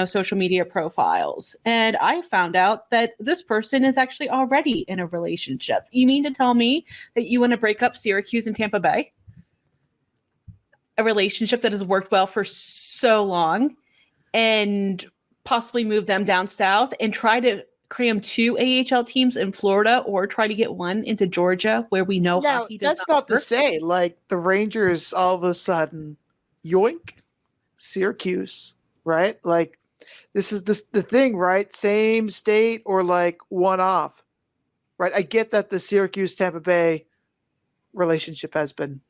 social media profiles. And I found out that this person is actually already in a relationship. You mean to tell me that you want to break up Syracuse and Tampa Bay? A relationship that has worked well for so long, and possibly move them down south and try to cram 2 AHL teams in Florida, or try to get one into Georgia where we know Now, hockey does that's not to work. say like the Rangers all of a sudden yoink Syracuse, right? Like this is the thing, right? Same state or like one off, right? I get that the Syracuse Tampa Bay relationship has been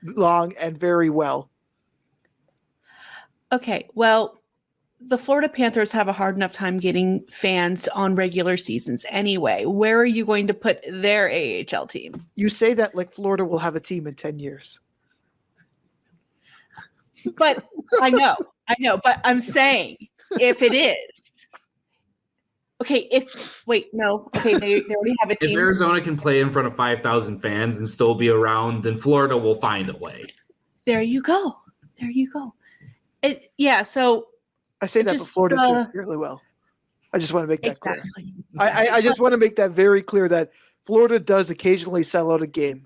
long and very well. Okay, well, the Florida Panthers have a hard enough time getting fans on regular seasons anyway. Where are you going to put their AHL team? You say that like Florida will have a team in 10 years. But I know, but I'm saying if it is. Okay, they already have a team. If Arizona can play in front of 5,000 fans and still be around, then Florida will find a way. There you go. So I say that, but Florida's doing really well. I just want to make that clear. I just want to make that very clear that Florida does occasionally sell out a game.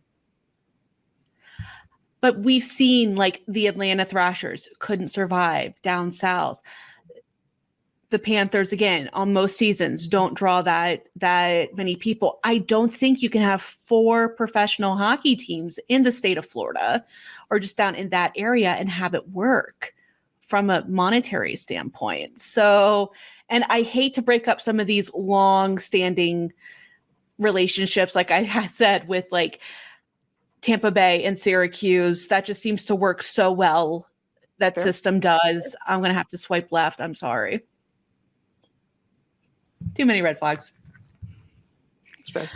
But we've seen like the Atlanta Thrashers couldn't survive down south. The Panthers, again, on most seasons, don't draw that many people. I don't think you can have 4 professional hockey teams in the state of Florida or just down in that area and have it work from a monetary standpoint. So, and I hate to break up some of these long-standing relationships, like I had said with like Tampa Bay and Syracuse. That just seems to work so well. That system does. I'm going to have to swipe left. I'm sorry. Too many red flags. That's fair.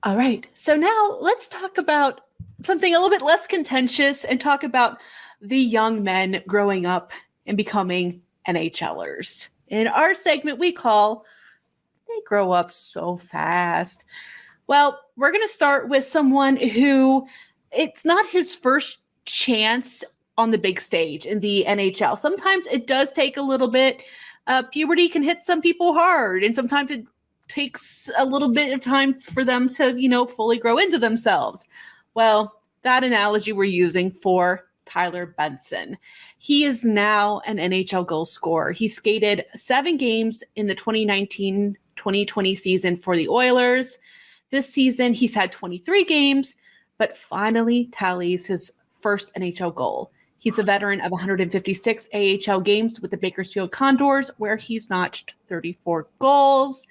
All right. So now let's talk about something a little bit less contentious and talk about the young men growing up and becoming NHLers. In our segment, we call They Grow Up So Fast. Well, we're going to start with someone who it's not his first chance on the big stage in the NHL. Sometimes it does take a little bit. Puberty can hit some people hard, and sometimes it takes a little bit of time for them to, fully grow into themselves. Well, that analogy we're using for Tyler Benson. He is now an NHL goal scorer. He skated 7 games in the 2019-2020 season for the Oilers. This season, he's had 23 games, but finally tallies his first NHL goal. He's a veteran of 156 AHL games with the Bakersfield Condors, where he's notched 34 goals.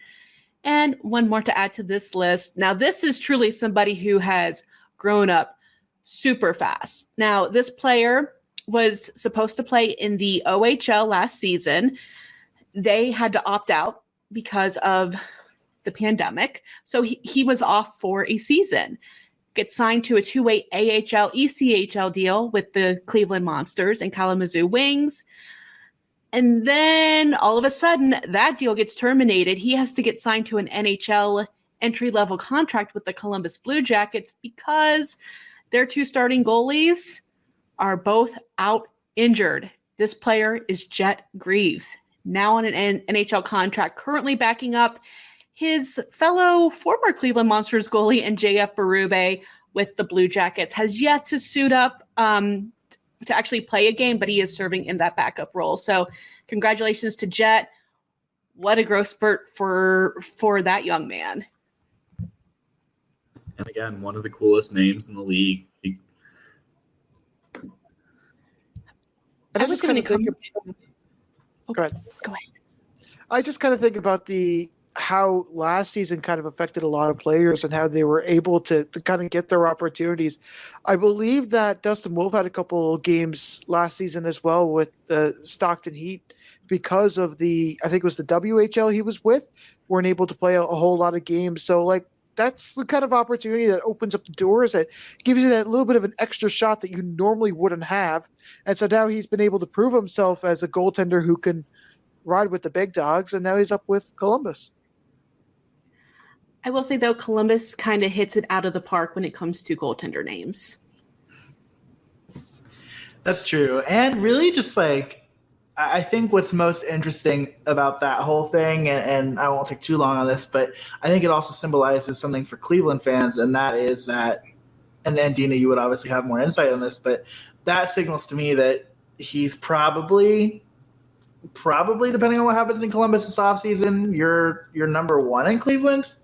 And one more to add to this list. Now, this is truly somebody who has grown up super fast. Now, this player was supposed to play in the OHL last season. They had to opt out because of the pandemic. So he was off for a season. Gets signed to a 2-way AHL ECHL deal with the Cleveland Monsters and Kalamazoo Wings. And then all of a sudden that deal gets terminated. He has to get signed to an NHL entry-level contract with the Columbus Blue Jackets because their 2 starting goalies are both out injured. This player is Jet Greaves, now on an NHL contract, currently backing up his fellow former Cleveland Monsters goalie and JF Berube with the Blue Jackets. Has yet to suit up to actually play a game, but he is serving in that backup role. So congratulations to Jet. what a growth spurt for that young man. And again, one of the coolest names in the league. And I just kind of think go ahead. I just kind of think about how last season kind of affected a lot of players and how they were able to kind of get their opportunities. I believe that Dustin Wolf had a couple of games last season as well with the Stockton Heat because of I think it was the WHL he was with, weren't able to play a whole lot of games. So like, that's the kind of opportunity that opens up the doors, that gives you that little bit of an extra shot that you normally wouldn't have. And so now he's been able to prove himself as a goaltender who can ride with the big dogs, and now he's up with Columbus. I will say, though, Columbus kind of hits it out of the park when it comes to goaltender names. That's true. And really just like, I think what's most interesting about that whole thing, and I won't take too long on this, but I think it also symbolizes something for Cleveland fans, and that is that, and Deana, you would obviously have more insight on this, but that signals to me that he's probably depending on what happens in Columbus this offseason, you're number one in Cleveland.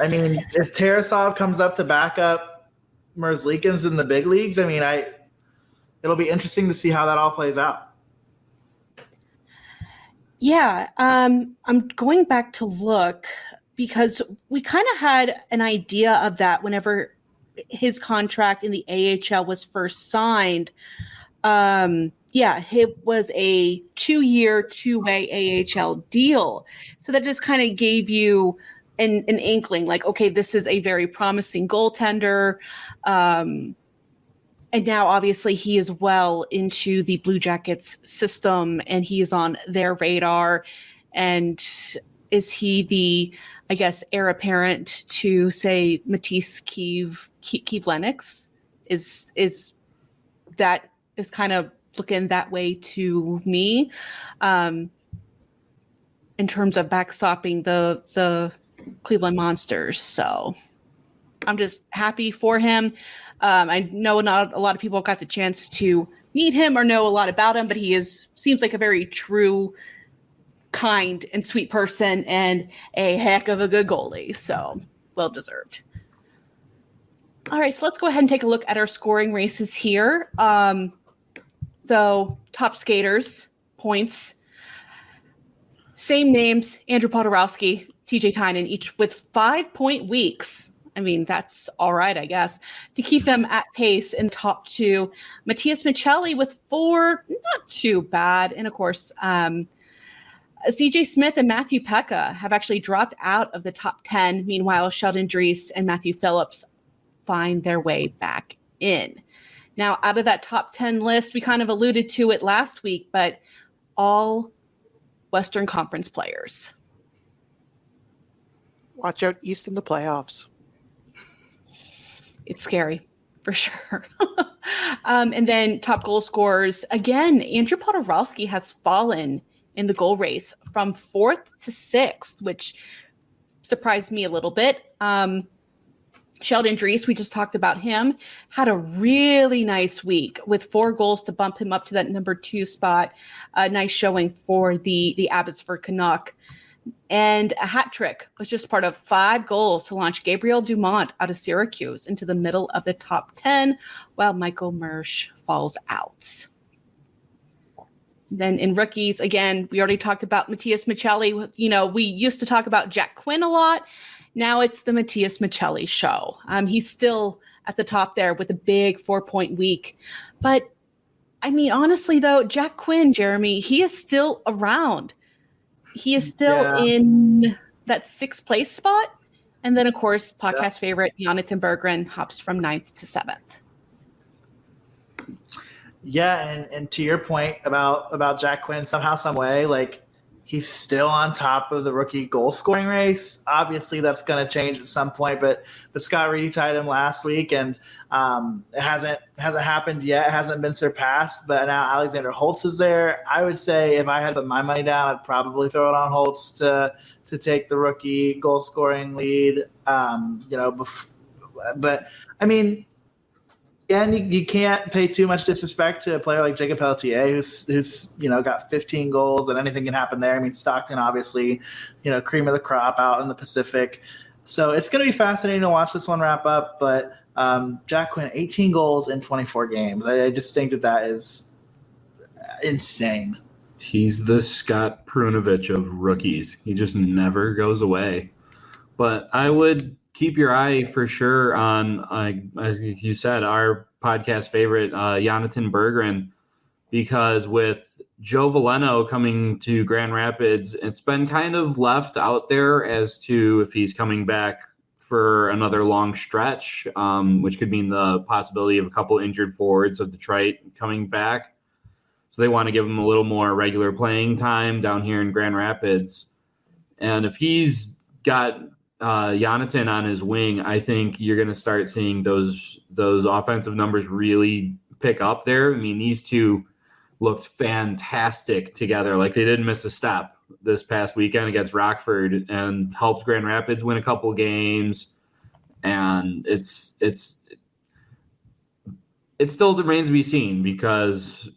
I mean, if Tarasov comes up to back up Merzlikins in the big leagues, I mean, it'll be interesting to see how that all plays out. Yeah, I'm going back to look because we kind of had an idea of that whenever his contract in the AHL was first signed. Yeah, it was a 2-year, 2-way AHL deal. So that just kind of gave you an inkling, like, okay, this is a very promising goaltender. And now, obviously, he is well into the Blue Jackets system, and he is on their radar. And is he the, I guess, heir apparent to, say, Matisse Kiev-Lennox? Is that is kind of looking that way to me, in terms of backstopping the Cleveland Monsters. So I'm just happy for him. I know not a lot of people got the chance to meet him or know a lot about him, but he seems like a very true, kind, and sweet person, and a heck of a good goalie. So well deserved. All right, so let's go ahead and take a look at our scoring races here. So top skaters, points, same names: Andrew Podorowski, TJ Tynan, each with 5-point weeks. I mean, that's all right, I guess, to keep them at pace in top two. Matthias Michelli with 4, not too bad. And of course, CJ Smith and Matthew Pekka have actually dropped out of the top 10. Meanwhile, Sheldon Dries and Matthew Phillips find their way back in. Now, out of that top 10 list, we kind of alluded to it last week, but all Western Conference players. Watch out East in the playoffs. It's scary, for sure. And then top goal scorers. Again, Andrew Podorowski has fallen in the goal race from 4th to 6th, which surprised me a little bit. Sheldon Dries, we just talked about him, had a really nice week with 4 goals to bump him up to that number 2 spot. A nice showing for the Abbotsford Canuck. And a hat trick was just part of 5 goals to launch Gabriel Dumont out of Syracuse into the middle of the top 10, while Michael Mersch falls out. Then in rookies, again, we already talked about Matthias Michelli. You know, we used to talk about Jack Quinn a lot. Now it's the Matthias Michelli show. He's still at the top there with a big 4-point week. But, I mean, honestly, though, Jack Quinn, Jeremy, he is still around. He is still in that 6th place spot. And then, of course, podcast favorite, Jonathan Bergeron hops from 9th to 7th. Yeah, and to your point about Jack Quinn, somehow, some way, like, he's still on top of the rookie goal scoring race. Obviously, that's going to change at some point, but Scott Reedy tied him last week, and it hasn't happened yet. It hasn't been surpassed, but now Alexander Holtz is there. I would say if I had to put my money down, I'd probably throw it on Holtz to take the rookie goal scoring lead. But I mean, And you can't pay too much disrespect to a player like Jacob Pelletier, who's got 15 goals, and anything can happen there. I mean, Stockton, obviously, cream of the crop out in the Pacific. So it's going to be fascinating to watch this one wrap up. But Jack Quinn, 18 goals in 24 games. I just think that is insane. He's the Scott Prunovich of rookies. He just never goes away. But I would keep your eye for sure on, as you said, our podcast favorite, Jonathan Bergeron, because with Joe Veleno coming to Grand Rapids, it's been kind of left out there as to if he's coming back for another long stretch, which could mean the possibility of a couple injured forwards of Detroit coming back. So they want to give him a little more regular playing time down here in Grand Rapids. And if he's got Jonathan on his wing, I think you're going to start seeing those offensive numbers really pick up there. I mean, these two looked fantastic together. Like, they didn't miss a step this past weekend against Rockford and helped Grand Rapids win a couple games. And it still remains to be seen, because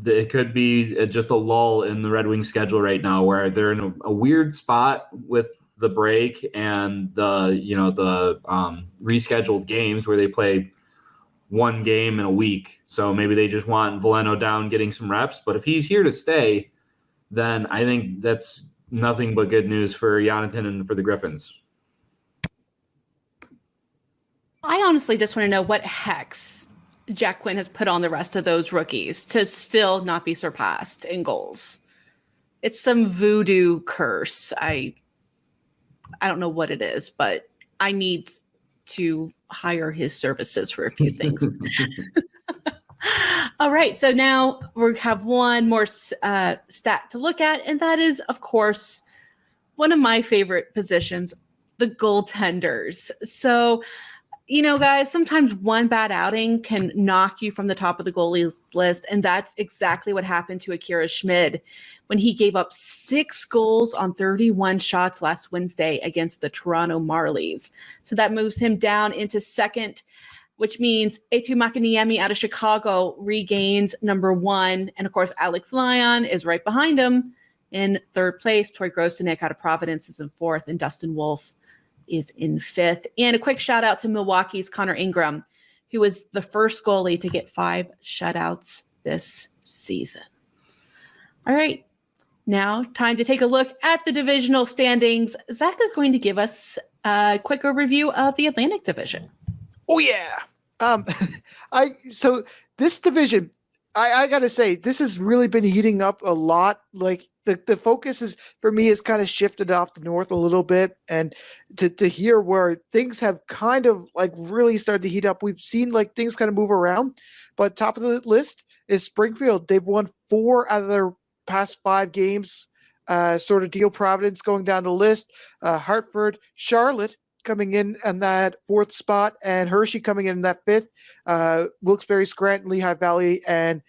it could be just a lull in the Red Wings schedule right now, where they're in a weird spot with the break and the rescheduled games where they play one game in a week. So maybe they just want Veleno down getting some reps. But if he's here to stay, then I think that's nothing but good news for Jonathan and for the Griffins. I honestly just want to know what hex Jack Quinn has put on the rest of those rookies to still not be surpassed in goals. It's some voodoo curse. I don't know what it is, but I need to hire his services for a few things. All right. So now we have one more stat to look at, and that is, of course, one of my favorite positions, the goaltenders. So, guys, sometimes one bad outing can knock you from the top of the goalie list, and that's exactly what happened to Akira Schmid when he gave up 6 goals on 31 shots last Wednesday against the Toronto Marlies. So that moves him down into second, which means Eetu Makiniemi out of Chicago regains number 1. And, of course, Alex Lyon is right behind him in third place. Troy Grosenick out of Providence is in fourth, and Dustin Wolf is in fifth. And a quick shout out to Milwaukee's Connor Ingram, who was the first goalie to get 5 shutouts this season. All right, now time to take a look at the divisional standings. Zach is going to give us a quick overview of the Atlantic Division. Oh yeah. So this division, I gotta say, this has really been heating up a lot. Like the focus is, for me, has kind of shifted off the North a little bit, and to hear where things have kind of like really started to heat up. We've seen like things kind of move around, but top of the list is Springfield. They've won 4 out of their past 5 games, sort of deal. Providence going down the list, Hartford, Charlotte coming in that 4th spot, and Hershey coming in that 5th. Wilkes-Barre, Scranton, Lehigh Valley, and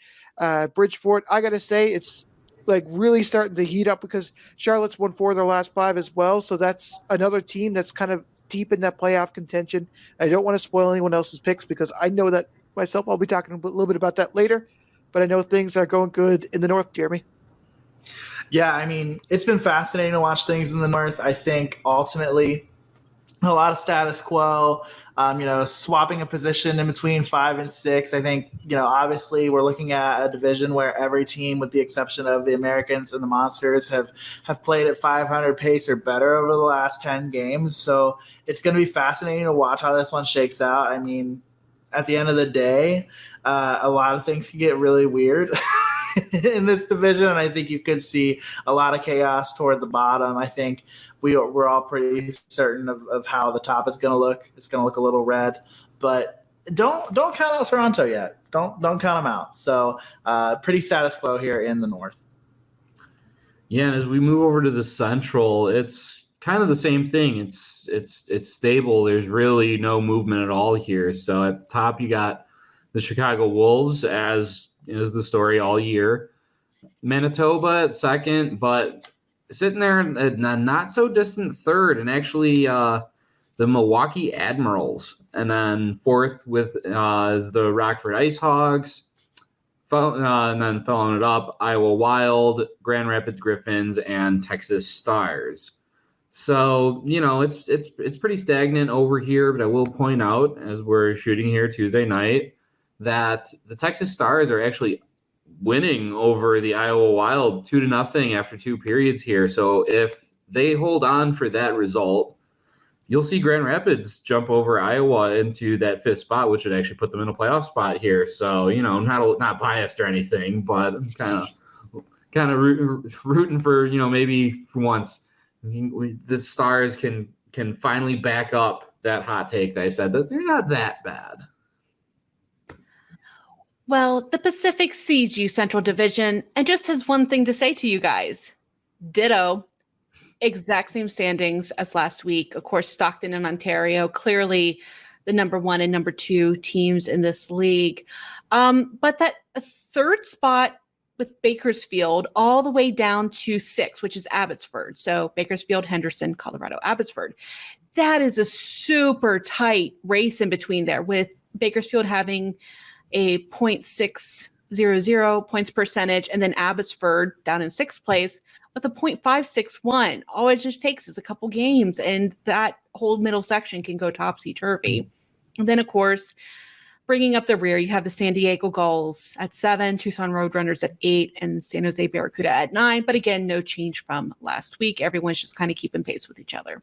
Bridgeport. I gotta say, it's like really starting to heat up, because Charlotte's won 4 of their last 5 as well. So that's another team that's kind of deep in that playoff contention. I don't want to spoil anyone else's picks, because I know that myself. I'll be talking a little bit about that later, but I know things are going good in the North, Jeremy. Yeah, I mean, it's been fascinating to watch things in the North. I think ultimately a lot of status quo, swapping a position in between 5 and 6. I think, obviously we're looking at a division where every team, with the exception of the Americans and the Monsters, have played at 500 pace or better over the last 10 games. So it's going to be fascinating to watch how this one shakes out. I mean, at the end of the day, a lot of things can get really weird in this division, and I think you could see a lot of chaos toward the bottom. I think we're all pretty certain of how the top is going to look. It's going to look a little red, but don't count out Toronto yet. Don't count them out. So pretty status quo here in the North. Yeah, and as we move over to the Central, it's kind of the same thing. It's stable. There's really no movement at all here. So at the top, you got the Chicago Wolves, as is the story all year. Manitoba at second, but sitting there in a not so distant third, and actually the Milwaukee Admirals. And then fourth with is the Rockford Ice Hogs. And then following it up, Iowa Wild, Grand Rapids Griffins, and Texas Stars. So, it's pretty stagnant over here, but I will point out, as we're shooting here Tuesday night, that the Texas Stars are actually winning over the Iowa Wild 2-0 after 2 periods here. So if they hold on for that result, you'll see Grand Rapids jump over Iowa into that 5th spot, which would actually put them in a playoff spot here. So, not biased or anything, but kind of rooting for, maybe for once the Stars can finally back up that hot take that I said that they're not that bad. Well, the Pacific sees you, Central Division, and just has one thing to say to you guys. Ditto. Exact same standings as last week. Of course, Stockton and Ontario, clearly the number 1 and number 2 teams in this league. But that 3rd spot with Bakersfield all the way down to 6, which is Abbotsford. So Bakersfield, Henderson, Colorado, Abbotsford. That is a super tight race in between there, with Bakersfield having a .600 points percentage, and then Abbotsford down in 6th place with a .561. All it just takes is a couple games, and that whole middle section can go topsy-turvy. And then, of course, bringing up the rear, you have the San Diego Gulls at 7, Tucson Roadrunners at 8, and San Jose Barracuda at 9. But again, no change from last week. Everyone's just kind of keeping pace with each other.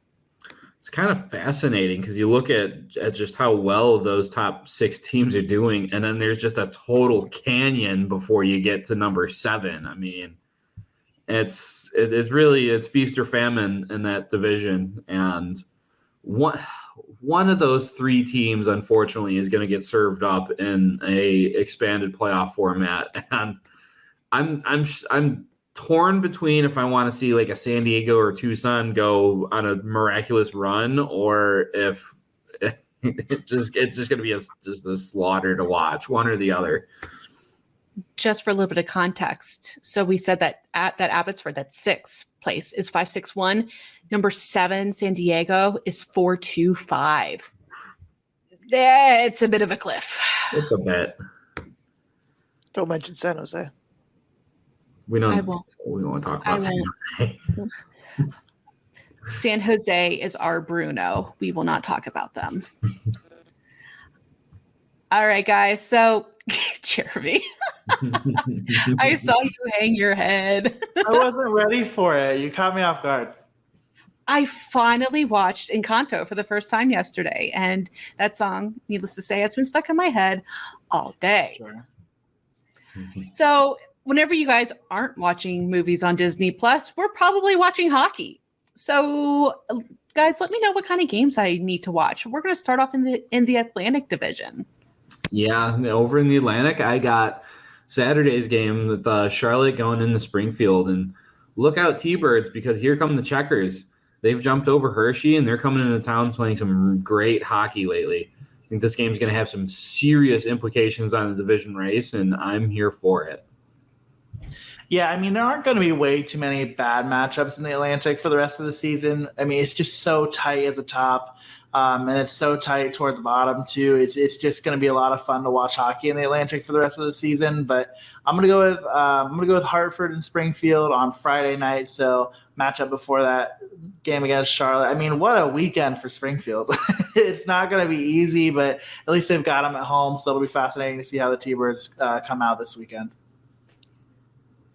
It's kind of fascinating because you look at just how well those top 6 teams are doing, and then there's just a total canyon before you get to number 7. I mean, it's really feast or famine in that division, and one of those 3 teams, unfortunately, is going to get served up in a expanded playoff format, and I'm torn between if I want to see like a San Diego or Tucson go on a miraculous run, or if it's just going to be just a slaughter to watch, one or the other. Just for a little bit of context, so we said that at that Abbotsford, that 6th place is 561. Number 7, San Diego, is 425. It's a bit of a cliff. Just a bit. Don't mention San Jose. We don't. I won't. We won't talk about San Jose. San Jose is our Bruno. We will not talk about them. All right, guys. So, Jeremy, I saw you hang your head. I wasn't ready for it. You caught me off guard. I finally watched Encanto for the first time yesterday, and that song, needless to say, has been stuck in my head all day. Sure. So, whenever you guys aren't watching movies on Disney Plus, we're probably watching hockey. So, guys, let me know what kind of games I need to watch. We're going to start off in the Atlantic Division. Yeah, over in the Atlantic, I got Saturday's game with Charlotte going into Springfield, and look out T-Birds, because here come the Checkers. They've jumped over Hershey, and they're coming into town playing some great hockey lately. I think this game's going to have some serious implications on the division race, and I'm here for it. Yeah, I mean, there aren't going to be way too many bad matchups in the Atlantic for the rest of the season. I mean, it's just so tight at the top, and it's so tight toward the bottom too. It's just going to be a lot of fun to watch hockey in the Atlantic for the rest of the season. But I'm going to go with Hartford and Springfield on Friday night. So matchup before that game against Charlotte. I mean, what a weekend for Springfield. It's not going to be easy, but at least they've got them at home. So it'll be fascinating to see how the T-Birds come out this weekend.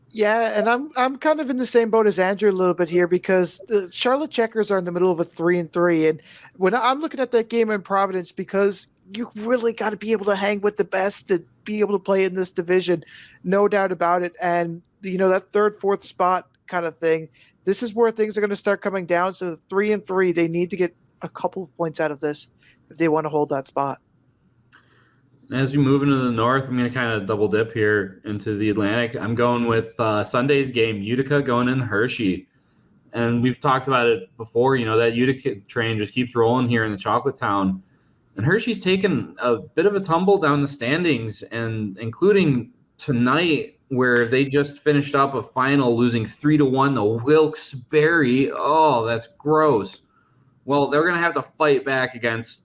Yeah, and I'm kind of in the same boat as Andrew a little bit here, because the Charlotte Checkers are in the middle of a 3-3, and when I'm looking at that game in Providence, because you really got to be able to hang with the best to be able to play in this division, no doubt about it. And that 3rd, 4th spot kind of thing, this is where things are going to start coming down. So 3-3, they need to get a couple of points out of this if they want to hold that spot. As we move into the north, I'm going to kind of double dip here into the Atlantic. I'm going with Sunday's game, Utica going in Hershey. And we've talked about it before, that Utica train just keeps rolling here in the Chocolate Town. And Hershey's taken a bit of a tumble down the standings, and including tonight where they just finished up a final losing 3-1 to Wilkes-Barre. Oh, that's gross. Well, they're going to have to fight back against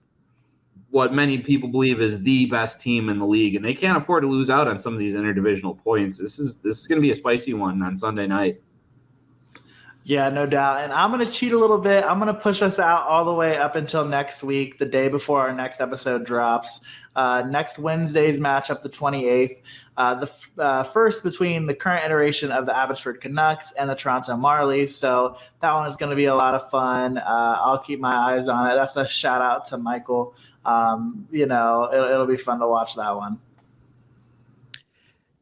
what many people believe is the best team in the league, and they can't afford to lose out on some of these interdivisional points. This is going to be a spicy one on Sunday night. Yeah, no doubt. And I'm going to cheat a little bit. I'm going to push us out all the way up until next week, the day before our next episode drops. Next Wednesday's matchup, the 28th, the first between the current iteration of the Abbotsford Canucks and the Toronto Marlies. So that one is going to be a lot of fun. I'll keep my eyes on it. That's a shout out to Michael. It'll be fun to watch that one.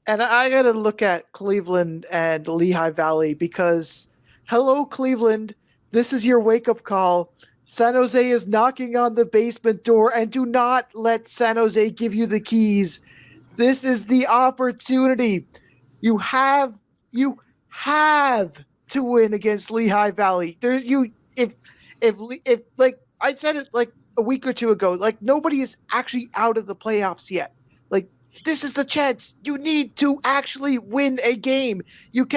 And I got to look at Cleveland and Lehigh Valley because – hello, Cleveland. This is your wake-up call. San Jose is knocking on the basement door, and do not let San Jose give you the keys. This is the opportunity. You have to win against Lehigh Valley. If like I said it like a week or two ago, like nobody is actually out of the playoffs yet. Like this is the chance. You need to actually win a game. You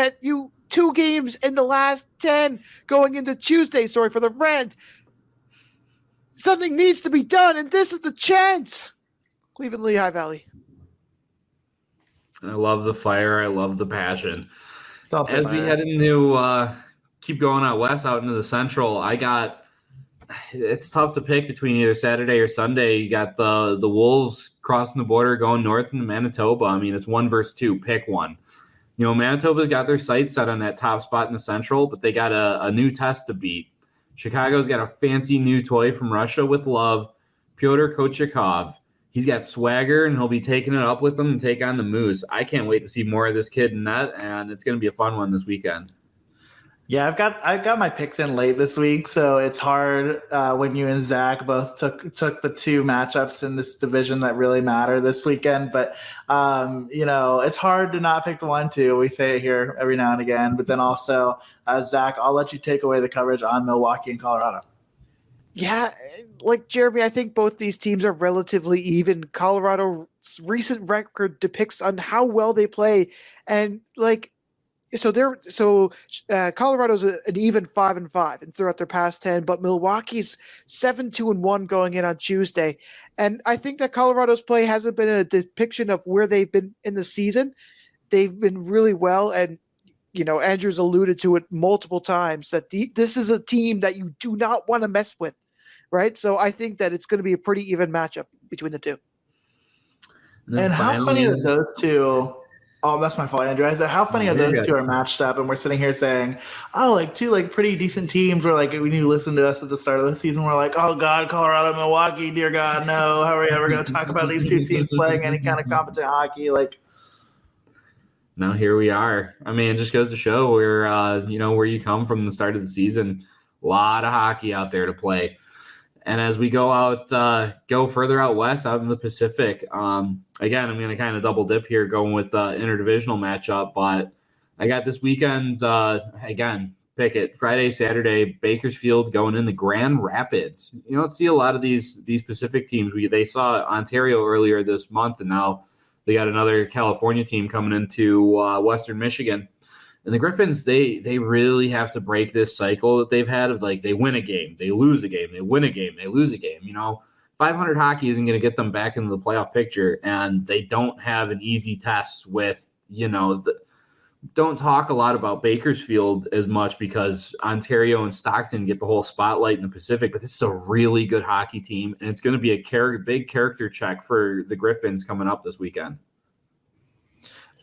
2 games in the last 10 going into Tuesday. Sorry for the rant. Something needs to be done, and this is the chance. Cleveland Lehigh Valley. I love the fire. I love the passion. As we head into keep going out west, out into the Central, it's tough to pick between either Saturday or Sunday. You got the Wolves crossing the border going north into Manitoba. I mean, it's 1 versus 2. Pick one. Manitoba's got their sights set on that top spot in the Central, but they got a new test to beat. Chicago's got a fancy new toy from Russia with love, Pyotr Kochekov. He's got swagger, and he'll be taking it up with them to take on the Moose. I can't wait to see more of this kid in net, and it's going to be a fun one this weekend. Yeah, I've got my picks in late this week, so it's hard when you and Zach both took the 2 matchups in this division that really matter this weekend. But it's hard to not pick the 1-2. We say it here every now and again. But then also, Zach, I'll let you take away the coverage on Milwaukee and Colorado. Yeah, like Jeremy, I think both these teams are relatively even. Colorado's recent record depicts on how well they play, and like. Colorado's an even 5-5 and throughout their past 10, but Milwaukee's 7-2-1 going in on Tuesday. And I think that Colorado's play hasn't been a depiction of where they've been in the season. They've been really well, and Andrew's alluded to it multiple times that this is a team that you do not want to mess with, right? So I think that it's going to be a pretty even matchup between the two. And how funny are those two? Oh, that's my fault, Andrew. I said, how funny are those two are matched up, and we're sitting here saying, oh, like 2 like pretty decent teams. We're like, when you listen to us at the start of the season, we're like, oh God, Colorado, Milwaukee, dear God, no. How are we ever going to talk about these 2 teams playing any kind of competent hockey? Like, now here we are. I mean, it just goes to show where where you come from the start of the season. A lot of hockey out there to play. And as we go further out west, out in the Pacific, again, I'm going to kind of double dip here going with the interdivisional matchup, but I got this weekend, again, pick it, Friday, Saturday, Bakersfield going into Grand Rapids. You don't see a lot of these Pacific teams. They saw Ontario earlier this month, and now they got another California team coming into Western Michigan. And the Griffins, they really have to break this cycle that they've had of like they win a game, they lose a game, they win a game, they lose a game. 500 hockey isn't going to get them back into the playoff picture, and they don't have an easy test with, don't talk a lot about Bakersfield as much because Ontario and Stockton get the whole spotlight in the Pacific, but this is a really good hockey team, and it's going to be a big character check for the Griffins coming up this weekend.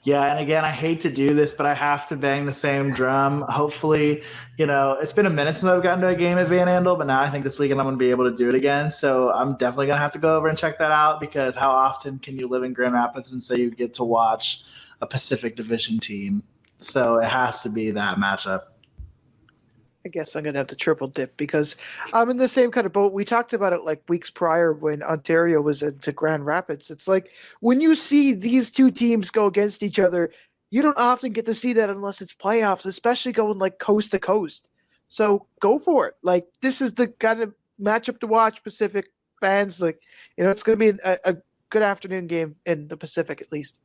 Yeah, and again, I hate to do this, but I have to bang the same drum. Hopefully, it's been a minute since I've gotten to a game at Van Andel, but now I think this weekend I'm going to be able to do it again. So I'm definitely going to have to go over and check that out, because how often can you live in Grand Rapids and say you get to watch a Pacific Division team? So it has to be that matchup. I guess I'm going to have to triple dip because I'm in the same kind of boat. We talked about it like weeks prior when Ontario was into Grand Rapids. It's like when you see these 2 teams go against each other, you don't often get to see that unless it's playoffs, especially going like coast to coast. So go for it. Like this is the kind of matchup to watch, Pacific fans. Like, it's going to be a good afternoon game in the Pacific at least.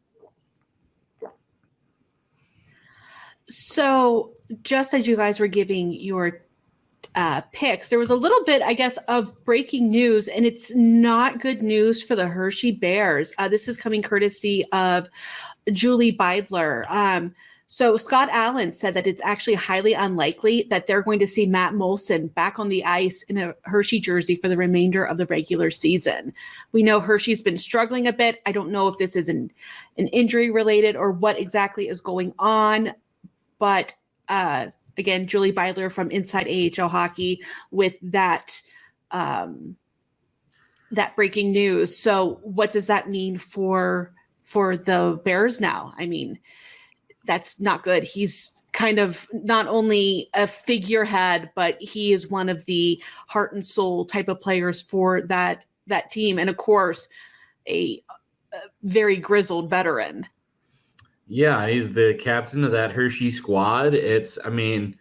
So just as you guys were giving your picks, there was a little bit, I guess, of breaking news, and it's not good news for the Hershey Bears. This is coming courtesy of Julie Beidler. So Scott Allen said that it's actually highly unlikely that they're going to see Matt Molson back on the ice in a Hershey jersey for the remainder of the regular season. We know Hershey's been struggling a bit. I don't know if this is an injury related or what exactly is going on, but again, Julie Beidler from Inside AHL Hockey with that that breaking news. So what does that mean for the Bears now? I mean, that's not good. He's kind of not only a figurehead, but he is one of the heart and soul type of players for that team. And of course, a very grizzled veteran. Yeah, he's the captain of that Hershey squad. I'm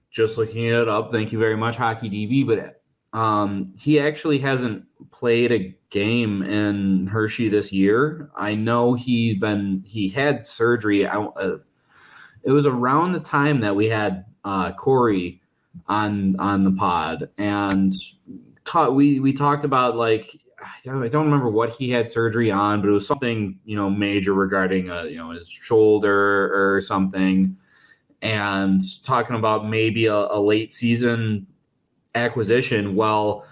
just looking it up. Thank you very much, Hockey DB. But he actually hasn't played a game in Hershey this year. I know he had surgery. It was around the time that we had Corey on the pod, and we talked about, like, I don't remember what he had surgery on, but it was something, major regarding his shoulder or something, and talking about maybe a late season acquisition. Well,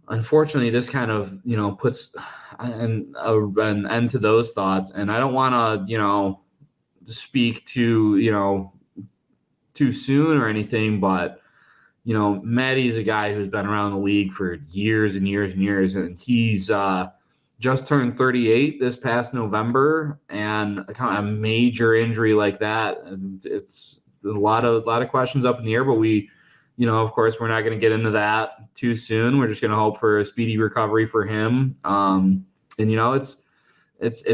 unfortunately, this kind of, puts an end to those thoughts. And I don't want to, speak too soon or anything, but, Maddie's a guy who's been around the league for years and years and years. And he's just turned 38 this past November, and kind of a major injury like that. And it's a lot of questions up in the air, but we, of course, we're not going to get into that too soon. We're just going to hope for a speedy recovery for him. And it's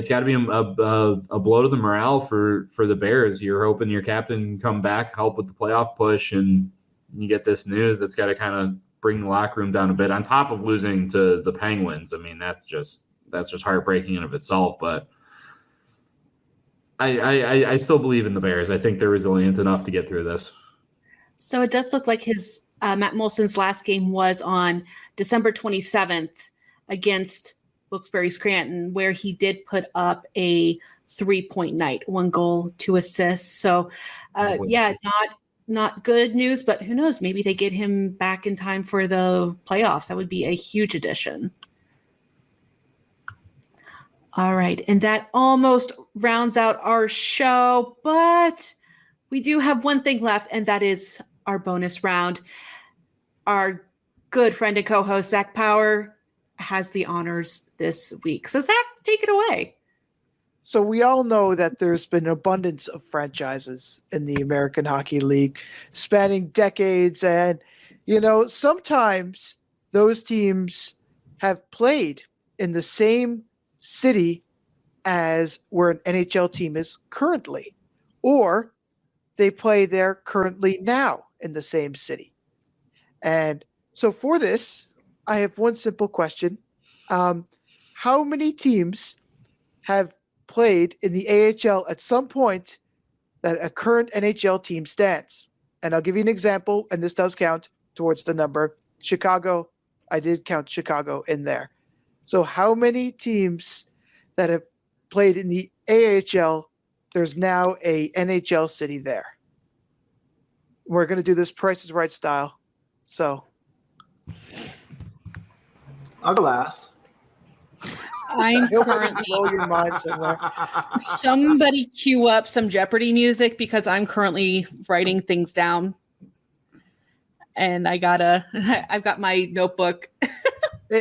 got to be a blow to the morale for the Bears. You're hoping your captain can come back, help with the playoff push, and you get this news that's got to kind of bring the locker room down a bit. On top of losing to the Penguins, I mean, that's just heartbreaking in of itself. But I still believe in the Bears. I think they're resilient enough to get through this. So it does look like his Matt Molson's last game was on December 27th against Wilkes-Barre Scranton, where he did put up a 3-point night, 1 goal, 2 assists. So, not good news, but who knows? Maybe they get him back in time for the playoffs. That would be a huge addition. All right, and that almost rounds out our show, but we do have one thing left, and that is our bonus round. Our good friend and co-host, Zack Power, has the honors this week. So, Zack, take it away. So we all know that there's been an abundance of franchises in the American Hockey League spanning decades. And, sometimes those teams have played in the same city as where an NHL team is currently, or they play there currently now in the same city. And so for this, I have one simple question. How many teams have played in the AHL at some point that a current NHL team stands? And I'll give you an example, and this does count towards the number. Chicago, I did count Chicago in there. So how many teams that have played in the AHL, there's now a NHL city there? We're going to do this Price is Right style. So I'll go last. I'm currently blow your mind somewhere. Somebody cue up some Jeopardy music, because I'm currently writing things down, and I've got my notebook.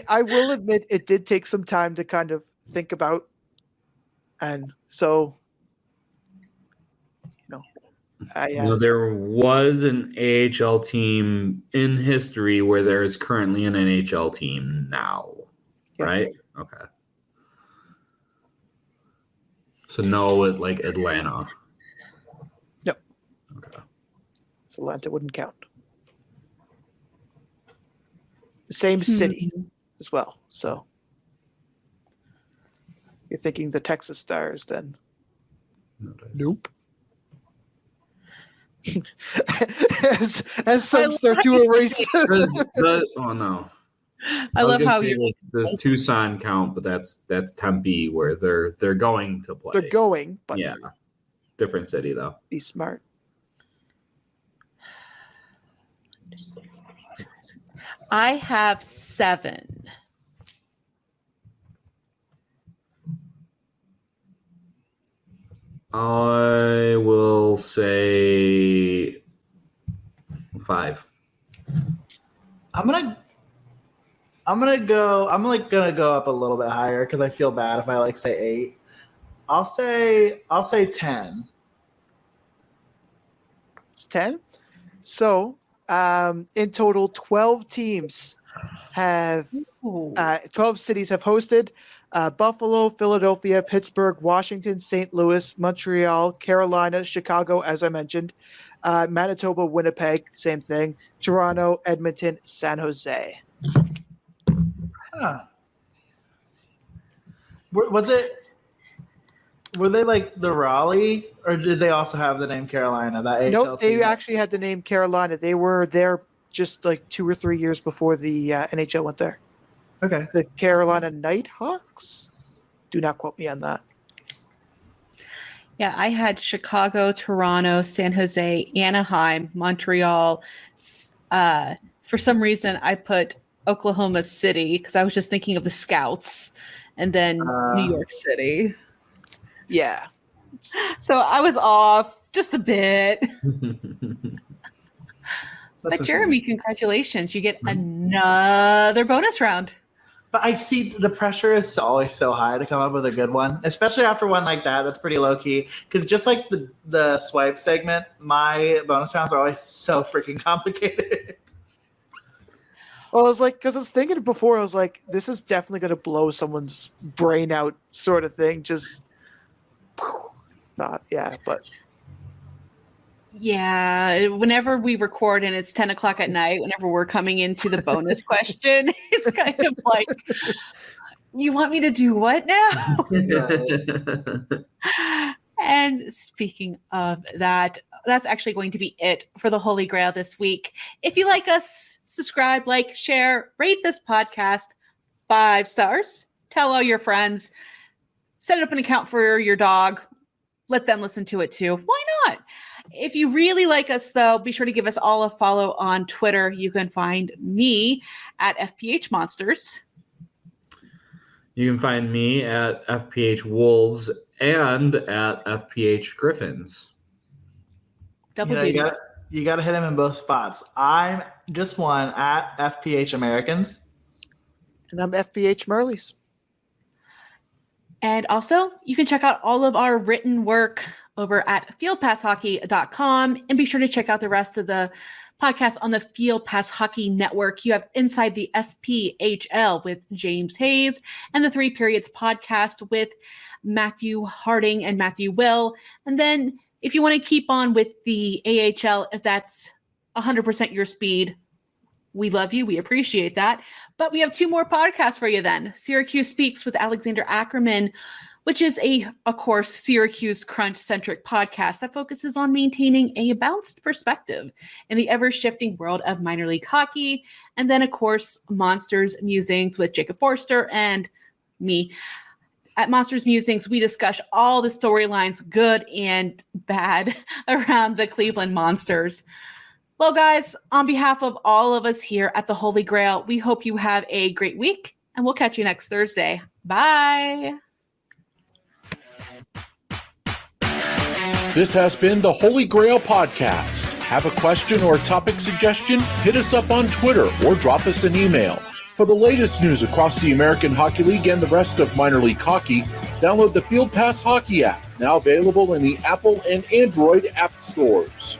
I will admit it did take some time to kind of think about, and so there was an AHL team in history where there is currently an NHL team now, right? Okay. So no, like Atlanta. Yep. Okay. So Atlanta wouldn't count. The same city as well. So you're thinking the Texas Stars then? No. Nope. as some start to erase. Oh no! I love how you. Does Tucson count? But that's Tempe, where they're going to play. They're going, but yeah, different city though. Be smart. I have 7. I will say 5. I'm gonna go up a little bit higher because I feel bad if I say 8. I'll say 10. It's 10. So in total, 12 teams have 12 cities have hosted. Buffalo, Philadelphia, Pittsburgh, Washington, St. Louis, Montreal, Carolina, Chicago, as I mentioned, Manitoba, Winnipeg, same thing, Toronto, Edmonton, San Jose. Huh. Were they like the Raleigh, or did they also have the name Carolina? That Nope, they actually had the name Carolina. They were there just like 2 or 3 years before the NHL went there. Okay. The Carolina Nighthawks? Do not quote me on that. Yeah, I had Chicago, Toronto, San Jose, Anaheim, Montreal. For some reason, I put Oklahoma City because I was just thinking of the Scouts, and then New York City. Yeah. So I was off just a bit. But Jeremy, congratulations. You get another bonus round. But I see the pressure is always so high to come up with a good one, especially after one like that. That's pretty low key. Because just like the swipe segment, my bonus rounds are always so freaking complicated. Well, I was like, because I was thinking before, I was like, this is definitely going to blow someone's brain out, sort of thing. Just thought, yeah, but. Yeah, whenever we record and it's 10 o'clock at night, whenever we're coming into the bonus question, it's kind of like, you want me to do what now? And speaking of that, that's actually going to be it for the Holy Grail this week. If you like us, subscribe, like, share, rate this podcast 5 stars, tell all your friends, set up an account for your dog, let them listen to it too. Why not? If you really like us, though, be sure to give us all a follow on Twitter. You can find me at FPH Monsters. You can find me at FPH Wolves and at FPH Griffins. Double duty. You got to hit him in both spots. I'm just one at FPH Americans. And I'm FPH Merleys. And also, you can check out all of our written work over at fieldpasshockey.com, and be sure to check out the rest of the podcasts on the Field Pass Hockey Network. You have Inside the SPHL with James Hayes, and the 3 Periods podcast with Matthew Harding and Matthew Will. And then if you want to keep on with the AHL, if that's 100% your speed, we love you. We appreciate that. But we have 2 more podcasts for you then. Syracuse Speaks with Alexander Ackerman, which is of course, Syracuse Crunch-centric podcast that focuses on maintaining a balanced perspective in the ever-shifting world of minor league hockey. And then, of course, Monsters Musings with Jacob Forster and me. At Monsters Musings, we discuss all the storylines, good and bad, around the Cleveland Monsters. Well, guys, on behalf of all of us here at the Holy Grail, we hope you have a great week, and we'll catch you next Thursday. Bye. This has been the Holy Grail Podcast. Have a question or topic suggestion? Hit us up on Twitter or drop us an email. For the latest news across the American Hockey League and the rest of minor league hockey, download the Field Pass Hockey app, now available in the Apple and Android app stores.